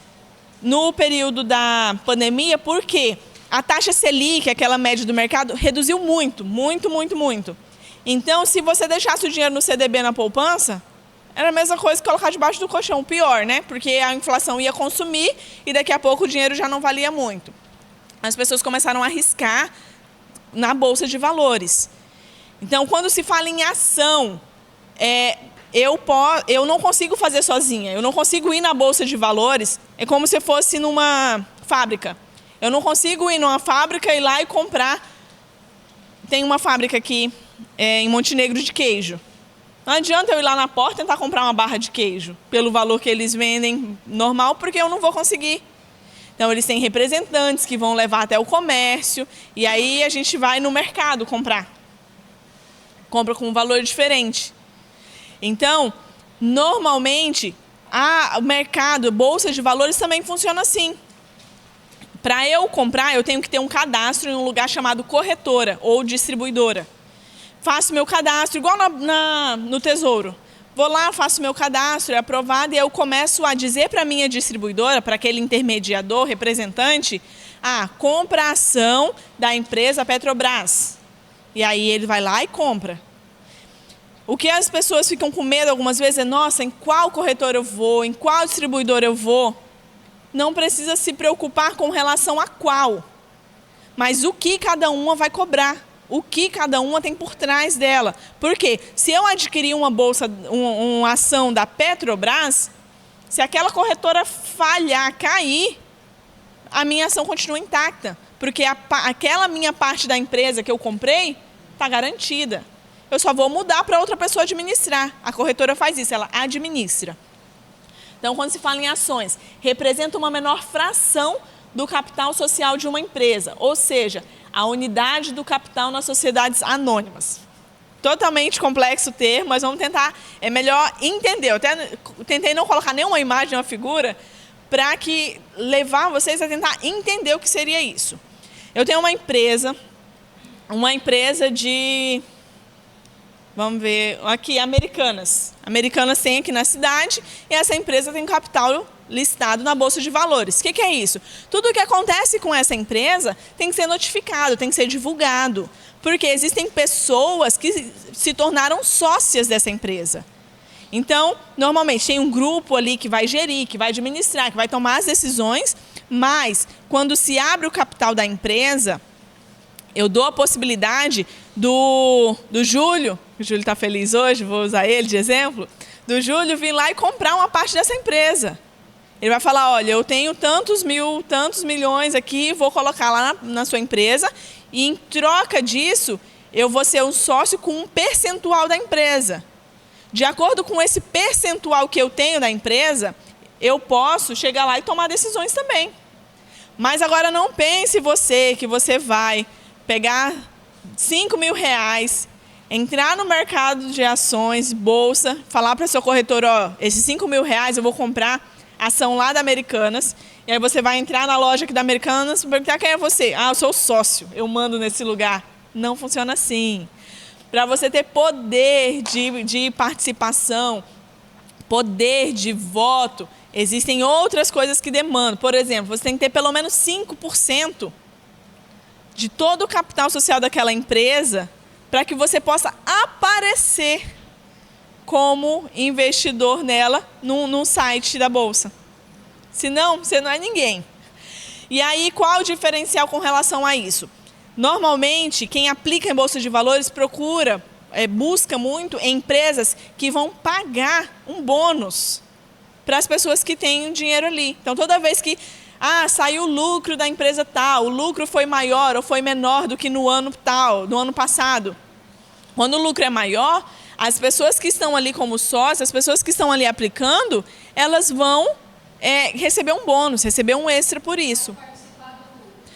no período da pandemia porque a taxa Selic, aquela média do mercado, reduziu muito. Então, se você deixasse o dinheiro no CDB na poupança, era a mesma coisa que colocar debaixo do colchão, pior, né? Porque a inflação ia consumir e daqui a pouco o dinheiro já não valia muito. As pessoas começaram a arriscar na Bolsa de Valores. Então, quando se fala em ação, eu não consigo fazer sozinha. Eu não consigo ir na Bolsa de Valores, é como se fosse numa fábrica. Eu não consigo ir numa fábrica, ir lá e comprar. Tem uma fábrica aqui em Montenegro de queijo. Não adianta eu ir lá na porta e tentar comprar uma barra de queijo pelo valor que eles vendem normal, porque eu não vou conseguir. Então, eles têm representantes que vão levar até o comércio e aí a gente vai no mercado comprar. Compra com um valor diferente. Então, normalmente, o mercado, Bolsa de Valores também funciona assim. Para eu comprar, eu tenho que ter um cadastro em um lugar chamado corretora ou distribuidora. Faço meu cadastro, igual no Tesouro. Vou lá, faço meu cadastro, é aprovado, e eu começo a dizer para a minha distribuidora, para aquele intermediador, representante, compra a ação da empresa Petrobras. E aí ele vai lá e compra. O que as pessoas ficam com medo algumas vezes é, nossa, em qual corretor eu vou, em qual distribuidor eu vou? Não precisa se preocupar com relação a qual, mas o que cada uma vai cobrar. O que cada uma tem por trás dela. Porque se eu adquirir uma uma ação da Petrobras, se aquela corretora falhar, cair, a minha ação continua intacta. Porque aquela minha parte da empresa que eu comprei está garantida. Eu só vou mudar para outra pessoa administrar. A corretora faz isso, ela administra. Então, quando se fala em ações, representa uma menor fração do capital social de uma empresa, ou seja, a unidade do capital nas sociedades anônimas. Totalmente complexo o termo, mas vamos tentar, é melhor entender. Eu até tentei não colocar nenhuma imagem, uma figura, para levar vocês a tentar entender o que seria isso. Eu tenho uma empresa de, vamos ver, aqui, Americanas. Americanas tem aqui na cidade e essa empresa tem capital listado na Bolsa de Valores. O que é isso? Tudo o que acontece com essa empresa tem que ser notificado, tem que ser divulgado, porque existem pessoas que se tornaram sócias dessa empresa. Então, normalmente tem um grupo ali que vai gerir, que vai administrar, que vai tomar as decisões, mas quando se abre o capital da empresa, eu dou a possibilidade do Júlio, o Júlio está feliz hoje, vou usar ele de exemplo, do Júlio vir lá e comprar uma parte dessa empresa. Ele vai falar, olha, eu tenho tantos milhões aqui, vou colocar lá na sua empresa e em troca disso, eu vou ser um sócio com um percentual da empresa. De acordo com esse percentual que eu tenho da empresa, eu posso chegar lá e tomar decisões também. Mas agora não pense que você vai pegar R$5.000, entrar no mercado de ações, bolsa, falar para a sua corretora, esses R$5.000 eu vou comprar ação lá da Americanas, e aí você vai entrar na loja aqui da Americanas e perguntar quem é você. Eu sou sócio, eu mando nesse lugar. Não funciona assim. Para você ter poder de participação, poder de voto, existem outras coisas que demandam. Por exemplo, você tem que ter pelo menos 5% de todo o capital social daquela empresa para que você possa aparecer como investidor nela no site da Bolsa. Senão, você não é ninguém. E aí, qual o diferencial com relação a isso? Normalmente, quem aplica em Bolsa de Valores busca muito empresas que vão pagar um bônus para as pessoas que têm dinheiro ali. Então, toda vez que saiu o lucro da empresa tal, o lucro foi maior ou foi menor do que no ano tal, no ano passado. Quando o lucro é maior, as pessoas que estão ali como sócios, as pessoas que estão ali aplicando, elas vão receber um bônus, receber um extra por isso.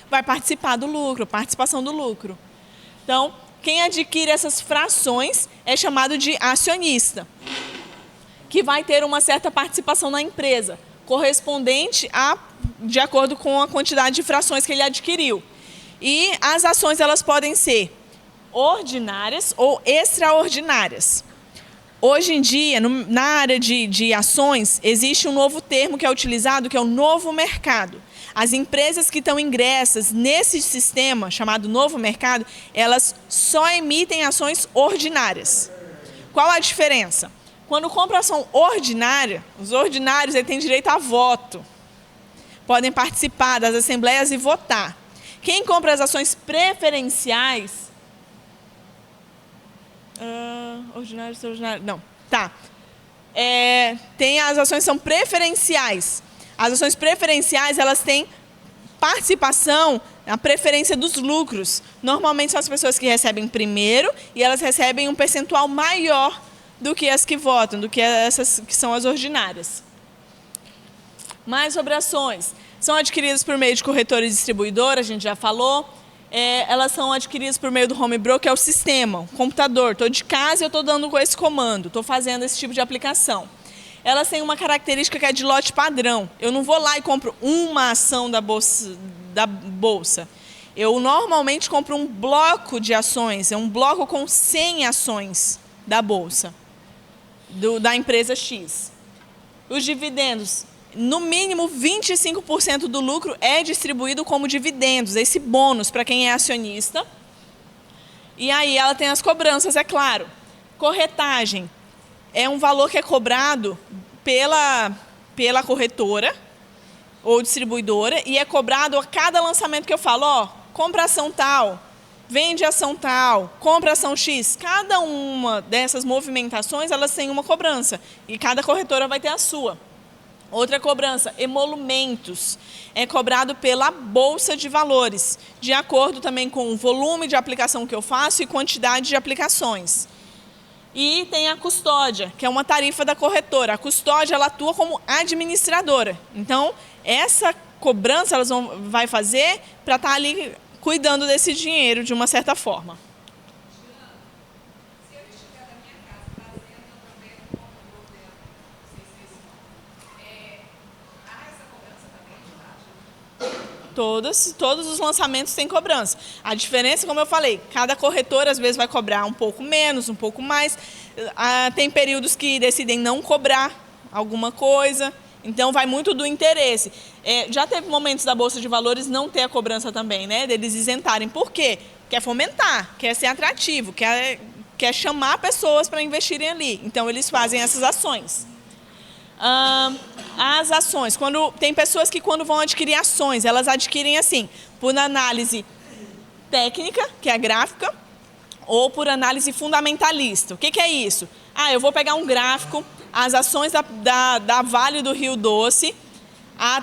Vai participar do lucro, participação do lucro. Então, quem adquire essas frações é chamado de acionista, que vai ter uma certa participação na empresa, correspondente de acordo com a quantidade de frações que ele adquiriu. E as ações elas podem ser ordinárias ou extraordinárias. Hoje em dia, na área de ações, existe um novo termo que é utilizado, que é o novo mercado. As empresas que estão ingressas nesse sistema, chamado novo mercado, elas só emitem ações ordinárias. Qual a diferença? Quando compra ação ordinária, os ordinários têm direito a voto. Podem participar das assembleias e votar. Quem compra as ações preferenciais... ordinário, extraordinário... Não, tá. Tem as ações que são preferenciais. As ações preferenciais, elas têm participação na preferência dos lucros. Normalmente são as pessoas que recebem primeiro e elas recebem um percentual maior do que as que votam, do que essas que são as ordinárias. Mais sobre ações. São adquiridas por meio de corretora e distribuidora, a gente já falou. Elas são adquiridas por meio do home broker, que é o sistema, o computador. Estou de casa e eu estou dando com esse comando, estou fazendo esse tipo de aplicação. Elas têm uma característica que é de lote padrão. Eu não vou lá e compro uma ação da bolsa. Eu normalmente compro um bloco de ações, é um bloco com 100 ações da bolsa, da empresa X. Os dividendos, no mínimo 25% do lucro é distribuído como dividendos, esse bônus para quem é acionista. E aí ela tem as cobranças, é claro. Corretagem. É um valor que é cobrado pela corretora ou distribuidora e é cobrado a cada lançamento que eu falo, compra ação tal, vende ação tal, compra ação X. Cada uma dessas movimentações, elas têm uma cobrança e cada corretora vai ter a sua. Outra cobrança, emolumentos, é cobrado pela Bolsa de Valores, de acordo também com o volume de aplicação que eu faço e quantidade de aplicações. E tem a custódia, que é uma tarifa da corretora. A custódia, ela atua como administradora. Então, essa cobrança elas vai fazer para estar ali cuidando desse dinheiro de uma certa forma. Se eu estiver na minha casa fazendo através do computador dela, não sei se é esse nome, há essa cobrança também de taxa? Todos os lançamentos têm cobrança. A diferença, como eu falei, cada corretora às vezes vai cobrar um pouco menos, um pouco mais. Tem períodos que decidem não cobrar alguma coisa, então vai muito do interesse. Já teve momentos da Bolsa de Valores não ter a cobrança também, né? Deles isentarem. Por quê? Quer fomentar, quer ser atrativo, quer chamar pessoas para investirem ali. Então eles fazem essas ações. As ações, tem pessoas que quando vão adquirir ações, elas adquirem assim, por análise técnica, que é a gráfica, ou por análise fundamentalista. O que é isso? Eu vou pegar um gráfico, as ações da Vale do Rio Doce,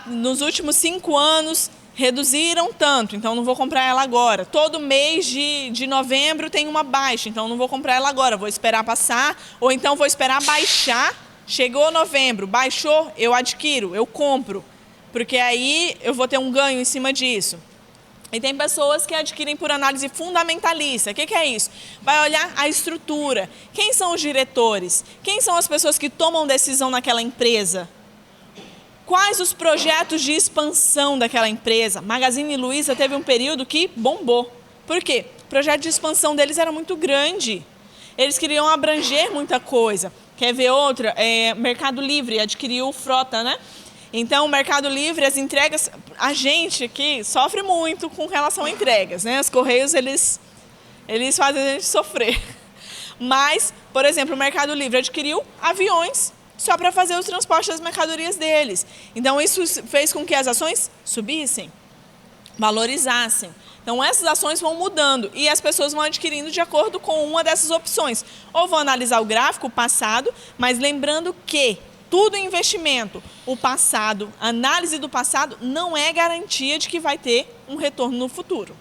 nos últimos 5 anos, reduziram tanto, então não vou comprar ela agora. Todo mês de novembro tem uma baixa, então não vou comprar ela agora, vou esperar passar, ou então vou esperar baixar. Chegou novembro, baixou, eu adquiro, eu compro, porque aí eu vou ter um ganho em cima disso. E tem pessoas que adquirem por análise fundamentalista. O que é isso? Vai olhar a estrutura. Quem são os diretores? Quem são as pessoas que tomam decisão naquela empresa? Quais os projetos de expansão daquela empresa? Magazine Luiza teve um período que bombou. Por quê? O projeto de expansão deles era muito grande. Eles queriam abranger muita coisa. Quer ver outra? Mercado Livre adquiriu frota, né? Então, o Mercado Livre, as entregas... A gente aqui sofre muito com relação a entregas, né? Os Correios, eles fazem a gente sofrer. Mas, por exemplo, o Mercado Livre adquiriu aviões só para fazer os transportes das mercadorias deles. Então, isso fez com que as ações subissem, valorizassem. Então, essas ações vão mudando e as pessoas vão adquirindo de acordo com uma dessas opções. Ou vão analisar o gráfico, o passado, mas lembrando que tudo investimento, o passado, análise do passado, não é garantia de que vai ter um retorno no futuro.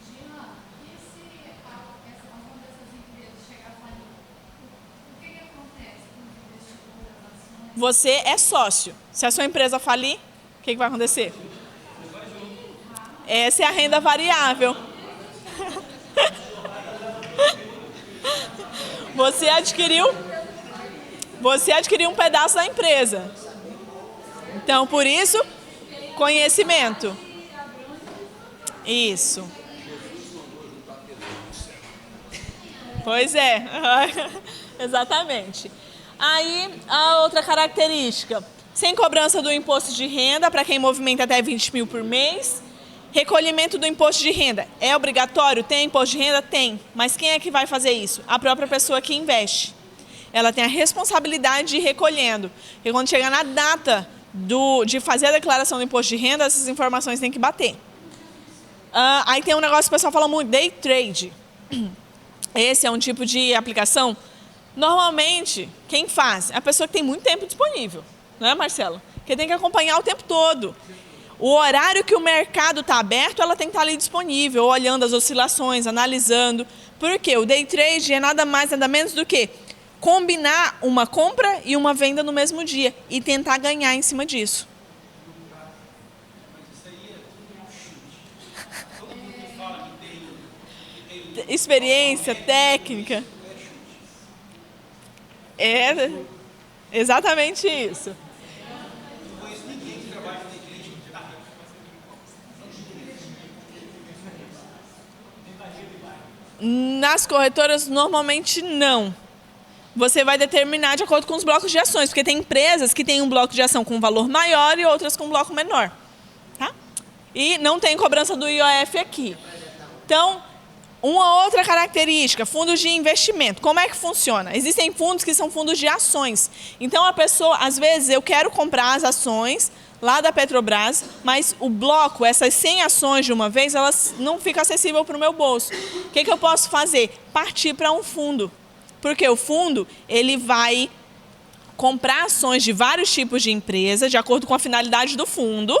Diana, e se alguma dessas empresas chegar a falir? O que acontece com os investidores, as ações? Você é sócio. Se a sua empresa falir, o que vai acontecer? Essa é a renda variável. Você adquiriu um pedaço da empresa. Então, por isso, conhecimento. Isso. Pois é, exatamente. Aí, a outra característica, sem cobrança do imposto de renda para quem movimenta até 20 mil por mês. Recolhimento do imposto de renda. É obrigatório? Tem imposto de renda? Tem. Mas quem é que vai fazer isso? A própria pessoa que investe. Ela tem a responsabilidade de ir recolhendo. E quando chegar na data de fazer a declaração do imposto de renda, essas informações têm que bater. Aí tem um negócio que o pessoal fala muito, day trade. Esse é um tipo de aplicação. Normalmente, quem faz? É a pessoa que tem muito tempo disponível. Não é, Marcelo? Que tem que acompanhar o tempo todo. O horário que o mercado está aberto, ela tem que estar ali disponível, olhando as oscilações, analisando. Por quê? O day trade é nada mais, nada menos do que combinar uma compra e uma venda no mesmo dia e tentar ganhar em cima disso. Experiência, técnica. É exatamente isso. Nas corretoras, normalmente não. Você vai determinar de acordo com os blocos de ações, porque tem empresas que têm um bloco de ação com valor maior e outras com um bloco menor. Tá? E não tem cobrança do IOF aqui. Então, uma outra característica, fundos de investimento. Como é que funciona? Existem fundos que são fundos de ações. Então, a pessoa, às vezes, eu quero comprar as ações lá da Petrobras, mas o bloco, essas 100 ações de uma vez, elas não ficam acessíveis para o meu bolso. O que eu posso fazer? Partir para um fundo. Porque o fundo, ele vai comprar ações de vários tipos de empresas, de acordo com a finalidade do fundo,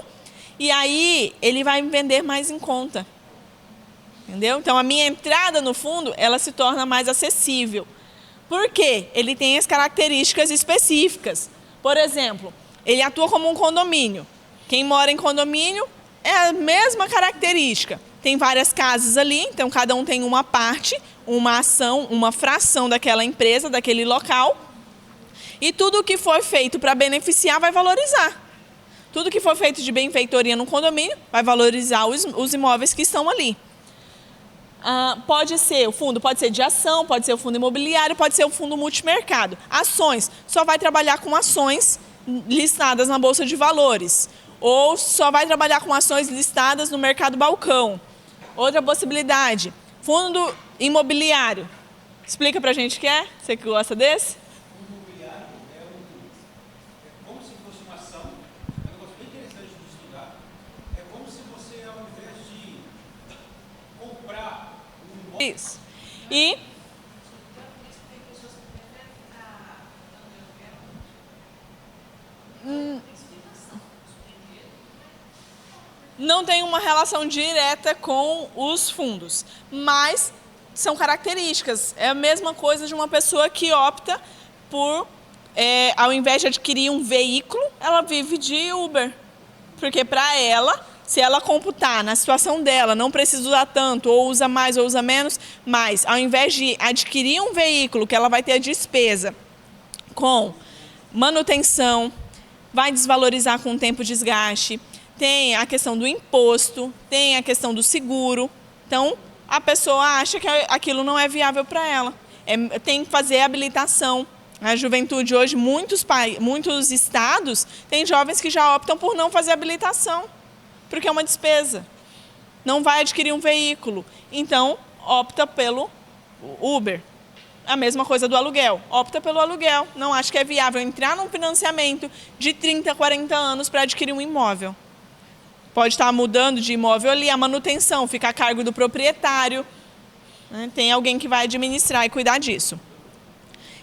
e aí ele vai me vender mais em conta. Entendeu? Então, a minha entrada no fundo, ela se torna mais acessível. Por quê? Ele tem as características específicas. Por exemplo, ele atua como um condomínio. Quem mora em condomínio é a mesma característica. Tem várias casas ali, então cada um tem uma parte, uma ação, uma fração daquela empresa, daquele local. E tudo que for feito para beneficiar vai valorizar. Tudo que for feito de benfeitoria no condomínio vai valorizar os imóveis que estão ali. Pode ser, o fundo pode ser de ação, pode ser o fundo imobiliário, pode ser o fundo multimercado. Ações, só vai trabalhar com ações listadas na Bolsa de Valores. Ou só vai trabalhar com ações listadas no mercado balcão. Outra possibilidade, fundo imobiliário. Explica pra gente o que é, você que gosta desse? Fundo imobiliário é como se fosse uma ação, é um negócio bem interessante de estudar. É como se você, ao invés de comprar um imóvel... Isso. E... não tem uma relação direta com os fundos, mas são características. É a mesma coisa de uma pessoa que opta por, ao invés de adquirir um veículo, ela vive de Uber. Porque para ela, se ela computar na situação dela, não precisa usar tanto, ou usa mais ou usa menos, mas ao invés de adquirir um veículo que ela vai ter a despesa com manutenção, vai desvalorizar com o tempo de desgaste, tem a questão do imposto, tem a questão do seguro. Então, a pessoa acha que aquilo não é viável para ela. Tem que fazer habilitação. A juventude hoje, muitos estados, tem jovens que já optam por não fazer habilitação, porque é uma despesa. Não vai adquirir um veículo. Então, opta pelo Uber. A mesma coisa do aluguel. Opta pelo aluguel. Não acha que é viável entrar num financiamento de 30, 40 anos para adquirir um imóvel. Pode estar mudando de imóvel ali, a manutenção fica a cargo do proprietário. Né? Tem alguém que vai administrar e cuidar disso.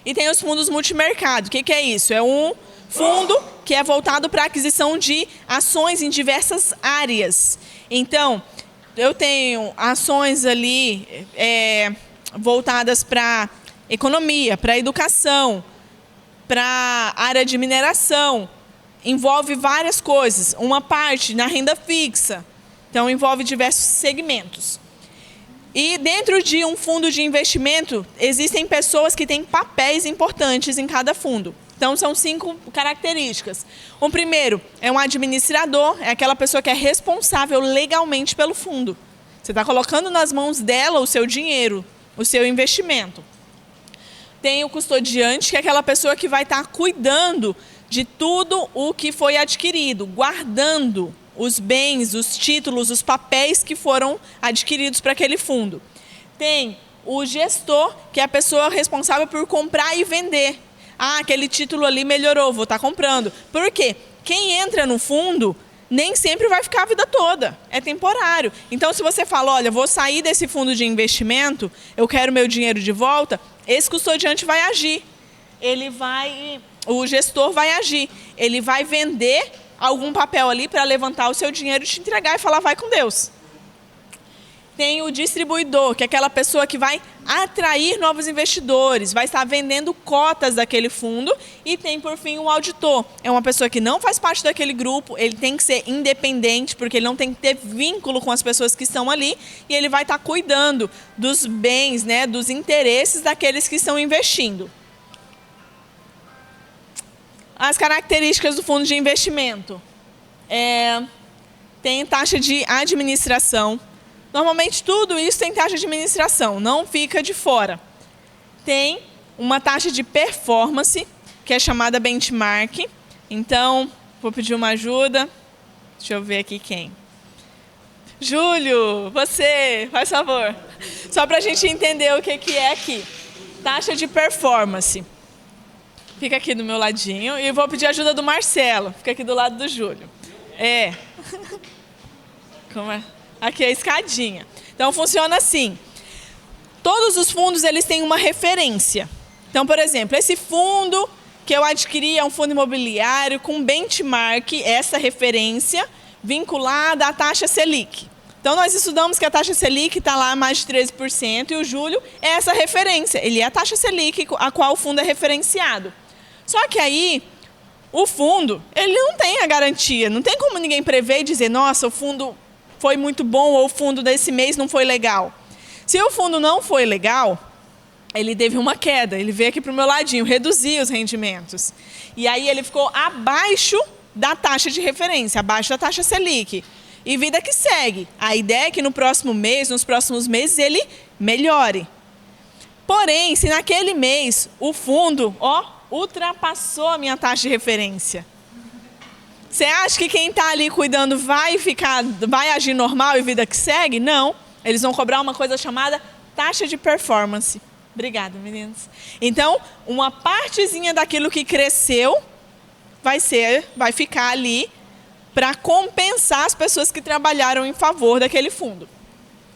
E tem os fundos multimercado. O que é isso? É um fundo que é voltado para a aquisição de ações em diversas áreas. Então, eu tenho ações ali voltadas para economia, para educação, para área de mineração. Envolve várias coisas, uma parte na renda fixa, então envolve diversos segmentos. E dentro de um fundo de investimento, existem pessoas que têm papéis importantes em cada fundo. Então são 5 características. O primeiro é um administrador, é aquela pessoa que é responsável legalmente pelo fundo. Você está colocando nas mãos dela o seu dinheiro, o seu investimento. Tem o custodiante, que é aquela pessoa que vai estar cuidando de tudo o que foi adquirido, guardando os bens, os títulos, os papéis que foram adquiridos para aquele fundo. Tem o gestor, que é a pessoa responsável por comprar e vender. Ah, aquele título ali melhorou, vou estar comprando. Por quê? Quem entra no fundo nem sempre vai ficar a vida toda, é temporário. Então, se você fala, olha, vou sair desse fundo de investimento, eu quero meu dinheiro de volta, esse custodiante vai agir. O gestor vai agir. Ele vai vender algum papel ali para levantar o seu dinheiro e te entregar e falar, vai com Deus. Tem o distribuidor, que é aquela pessoa que vai atrair novos investidores, vai estar vendendo cotas daquele fundo. E tem, por fim, o auditor. É uma pessoa que não faz parte daquele grupo, ele tem que ser independente, porque ele não tem que ter vínculo com as pessoas que estão ali, e ele vai estar cuidando dos bens, né, dos interesses daqueles que estão investindo. As características do fundo de investimento. Tem taxa de administração. Normalmente, tudo isso tem taxa de administração, não fica de fora. Tem uma taxa de performance, que é chamada benchmark. Então, vou pedir uma ajuda. Deixa eu ver aqui quem. Júlio, você, faz favor. Só para a gente entender o que é aqui. Taxa de performance. Fica aqui do meu ladinho. E vou pedir ajuda do Marcelo. Fica aqui do lado do Júlio. Como é? Aqui é a escadinha. Então, funciona assim. Todos os fundos, eles têm uma referência. Então, por exemplo, esse fundo que eu adquiri é um fundo imobiliário com benchmark, essa referência, vinculada à taxa Selic. Então, nós estudamos que a taxa Selic está lá mais de 13%, e o Júlio é essa referência. Ele é a taxa Selic a qual o fundo é referenciado. Só que aí, o fundo, ele não tem a garantia. Não tem como ninguém prever e dizer, nossa, o fundo foi muito bom ou o fundo desse mês não foi legal. Se o fundo não foi legal, ele teve uma queda. Ele veio aqui para o meu ladinho, reduzir os rendimentos. E aí ele ficou abaixo da taxa de referência, abaixo da taxa Selic. E vida que segue. A ideia é que no próximo mês, nos próximos meses, ele melhore. Porém, se naquele mês o fundo, ultrapassou a minha taxa de referência, você acha que quem está ali cuidando vai agir normal e vida que segue? Não. Eles vão cobrar uma coisa chamada taxa de performance. Obrigada, meninas. Então, uma partezinha daquilo que cresceu vai ficar ali para compensar as pessoas que trabalharam em favor daquele fundo.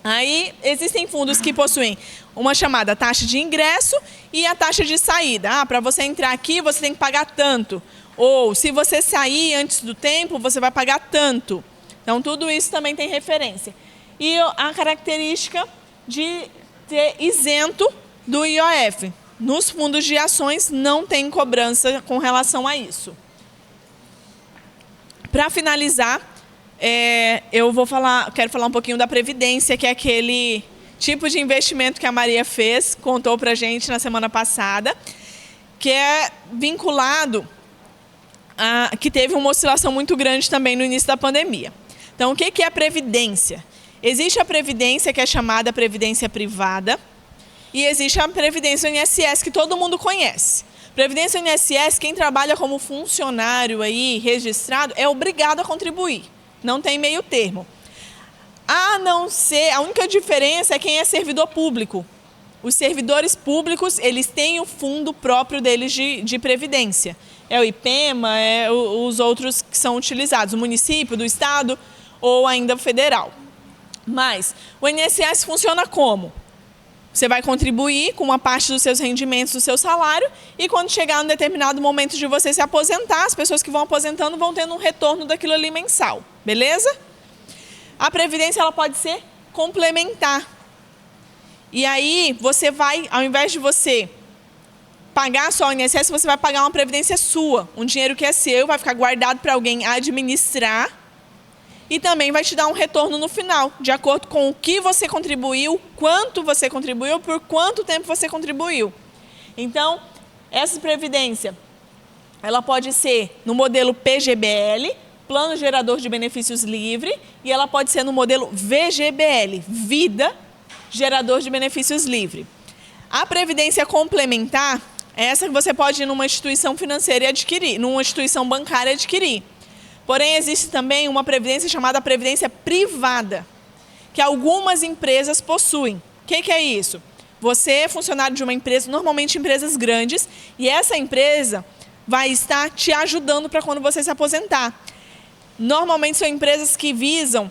Aí, existem fundos que possuem uma chamada taxa de ingresso e a taxa de saída. Para você entrar aqui, você tem que pagar tanto. Ou, se você sair antes do tempo, você vai pagar tanto. Então, tudo isso também tem referência. E a característica de ter isento do IOF. Nos fundos de ações, não tem cobrança com relação a isso. Para finalizar, quero falar um pouquinho da Previdência, que é aquele tipo de investimento que a Maria contou para a gente na semana passada, que é vinculado que teve uma oscilação muito grande também no início da pandemia. Então, o que é a Previdência? Existe a Previdência, que é chamada Previdência Privada, e existe a Previdência INSS, que todo mundo conhece. Previdência INSS, quem trabalha como funcionário aí, registrado, é obrigado a contribuir. Não tem meio termo. A única diferença é quem é servidor público. Os servidores públicos, eles têm o fundo próprio deles de previdência. É o IPEMA, os outros que são utilizados, o município, do estado ou ainda o federal. Mas o INSS funciona como? Você vai contribuir com uma parte dos seus rendimentos, do seu salário, e quando chegar um determinado momento de você se aposentar, as pessoas que vão aposentando vão tendo um retorno daquilo ali mensal, beleza? A Previdência, ela pode ser complementar. E aí, você vai, ao invés de você pagar só o INSS, você vai pagar uma Previdência sua. Um dinheiro que é seu, vai ficar guardado para alguém administrar e também vai te dar um retorno no final, de acordo com o que você contribuiu, quanto você contribuiu, por quanto tempo você contribuiu. Então, essa Previdência, ela pode ser no modelo PGBL, plano gerador de benefícios livre, e ela pode ser no modelo VGBL, Vida Gerador de Benefícios Livre. A previdência complementar é essa que você pode ir numa instituição financeira e adquirir, numa instituição bancária e adquirir. Porém, existe também uma previdência chamada previdência privada, que algumas empresas possuem. O que é isso? Você é funcionário de uma empresa, normalmente empresas grandes, e essa empresa vai estar te ajudando para quando você se aposentar. Normalmente são empresas que visam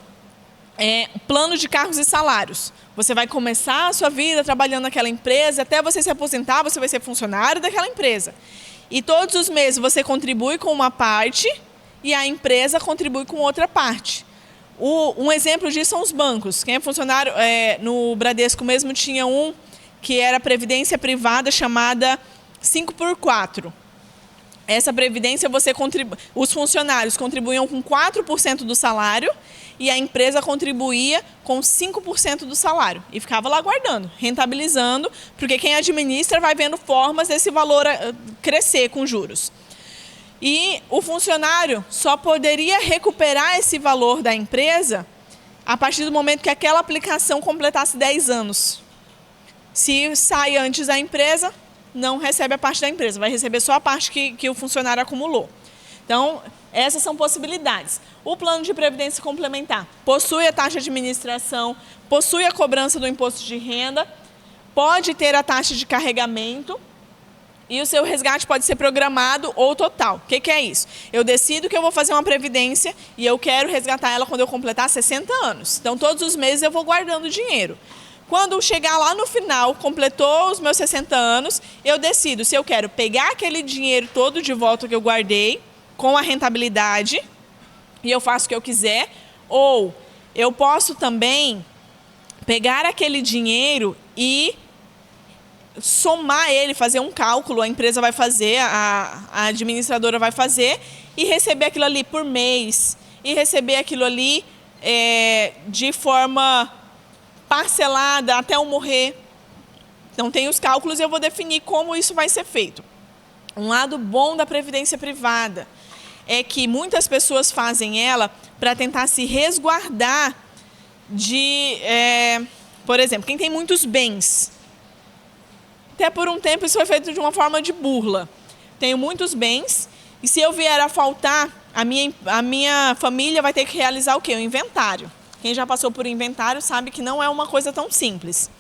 plano de cargos e salários. Você vai começar a sua vida trabalhando naquela empresa, até você se aposentar, você vai ser funcionário daquela empresa. E todos os meses você contribui com uma parte e a empresa contribui com outra parte. Um exemplo disso são os bancos. Quem é funcionário, no Bradesco mesmo tinha um que era previdência privada chamada 5x4. Essa previdência, os funcionários contribuíam com 4% do salário e a empresa contribuía com 5% do salário. E ficava lá guardando, rentabilizando, porque quem administra vai vendo formas desse valor crescer com juros. E o funcionário só poderia recuperar esse valor da empresa a partir do momento que aquela aplicação completasse 10 anos. Se sai antes da empresa, não recebe a parte da empresa, vai receber só a parte que o funcionário acumulou. Então, essas são possibilidades. O plano de previdência complementar possui a taxa de administração, possui a cobrança do imposto de renda, pode ter a taxa de carregamento e o seu resgate pode ser programado ou total. O que é isso? Eu decido que eu vou fazer uma previdência e eu quero resgatar ela quando eu completar 60 anos. Então, todos os meses eu vou guardando dinheiro. Quando chegar lá no final, completou os meus 60 anos, eu decido se eu quero pegar aquele dinheiro todo de volta que eu guardei, com a rentabilidade, e eu faço o que eu quiser, ou eu posso também pegar aquele dinheiro e somar ele, fazer um cálculo, a empresa vai fazer, a administradora vai fazer, e receber aquilo ali por mês, e receber aquilo ali de forma parcelada até eu morrer. Então, tem os cálculos e eu vou definir como isso vai ser feito. Um lado bom da previdência privada é que muitas pessoas fazem ela para tentar se resguardar de, por exemplo, quem tem muitos bens. Até por um tempo isso foi feito de uma forma de burla. Tenho muitos bens e se eu vier a faltar, a minha família vai ter que realizar o quê? O inventário. Quem já passou por inventário sabe que não é uma coisa tão simples.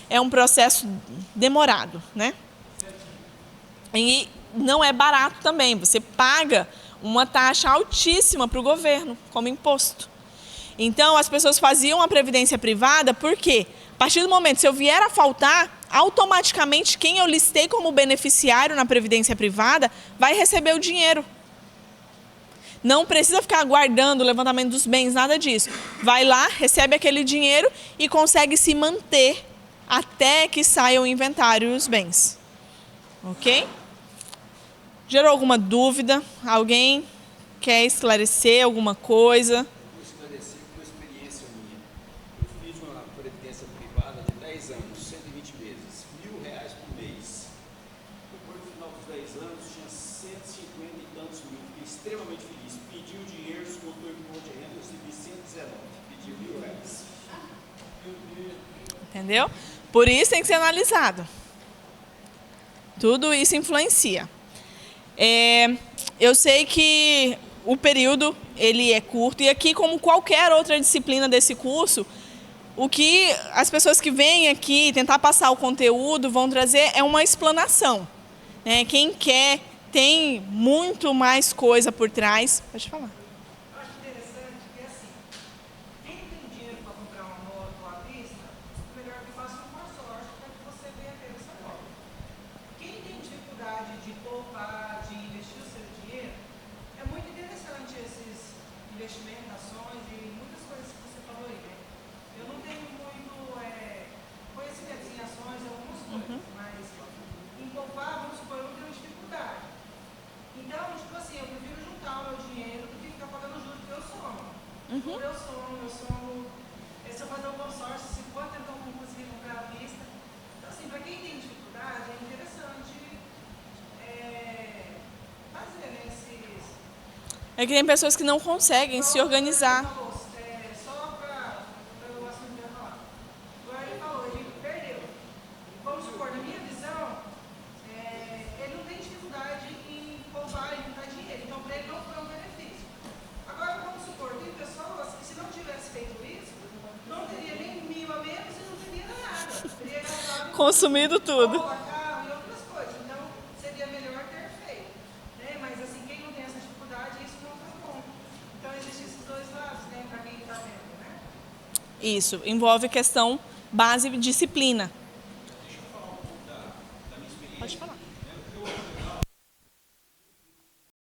É um processo demorado, né? E não é barato também. Você paga uma taxa altíssima para o governo, como imposto. Então, as pessoas faziam a previdência privada porque, a partir do momento, se eu vier a faltar, automaticamente quem eu listei como beneficiário na previdência privada vai receber o dinheiro. Não precisa ficar aguardando o levantamento dos bens, nada disso. Vai lá, recebe aquele dinheiro e consegue se manter até que saia o inventário e os bens. Ok? Gerou alguma dúvida? Alguém quer esclarecer alguma coisa? Vou esclarecer com uma experiência minha. Eu fiz uma previdência privada de 10 anos, 120 meses, R$1.000 por mês. Depois, no final dos 10 anos, tinha 150 e tantos mil. Fiquei extremamente feliz. Pedi o dinheiro, descontou o imposto de renda, recebi 119. Pedi R$1.000. Entendeu? Por isso tem que ser analisado. Tudo isso influencia. Eu sei que o período ele é curto e aqui, como qualquer outra disciplina desse curso, o que as pessoas que vêm aqui tentar passar o conteúdo vão trazer é uma explanação. Né? Quem quer tem muito mais coisa por trás. Pode falar. Eu acho interessante que, assim, quem tem dinheiro para comprar uma moto à vista, melhor que faça um consórcio para que você venha ter essa moto. Quem tem dificuldade de poupar, de investir o seu dinheiro, é muito interessante esses investimentos, ações e muitas coisas que você falou aí, né? Eu não tenho muito conhecimento em ações, algumas coisas, mas em poupar, vamos supor, eu tenho dificuldade. Então, tipo assim, eu prefiro juntar o meu dinheiro do que ficar pagando juros do meu sono. Meu sono, se eu fazer um consórcio, se for tentar conseguir comprar à vista. Então, assim, para quem tem dificuldade, é interessante fazer, né, É que tem pessoas que não conseguem se organizar. Só para o assunto que eu ia falar. Agora ele falou, ele perdeu. Vamos supor, na minha visão, ele não tem dificuldade em poupar e juntar dinheiro. Então, para ele não foi um benefício. Agora, vamos supor, tem pessoas que se não tivesse feito isso, não teria nem 1.000 a menos e não teria nada. Teria gastado Consumido tudo. roupa, carro e outras coisas. Então, seria melhor ter feito. Né? Mas, assim, quem não tem essa dificuldade, isso não foi bom. Então, existem esses dois lados, né? Para quem está vendo, né? Isso, envolve questão base de disciplina.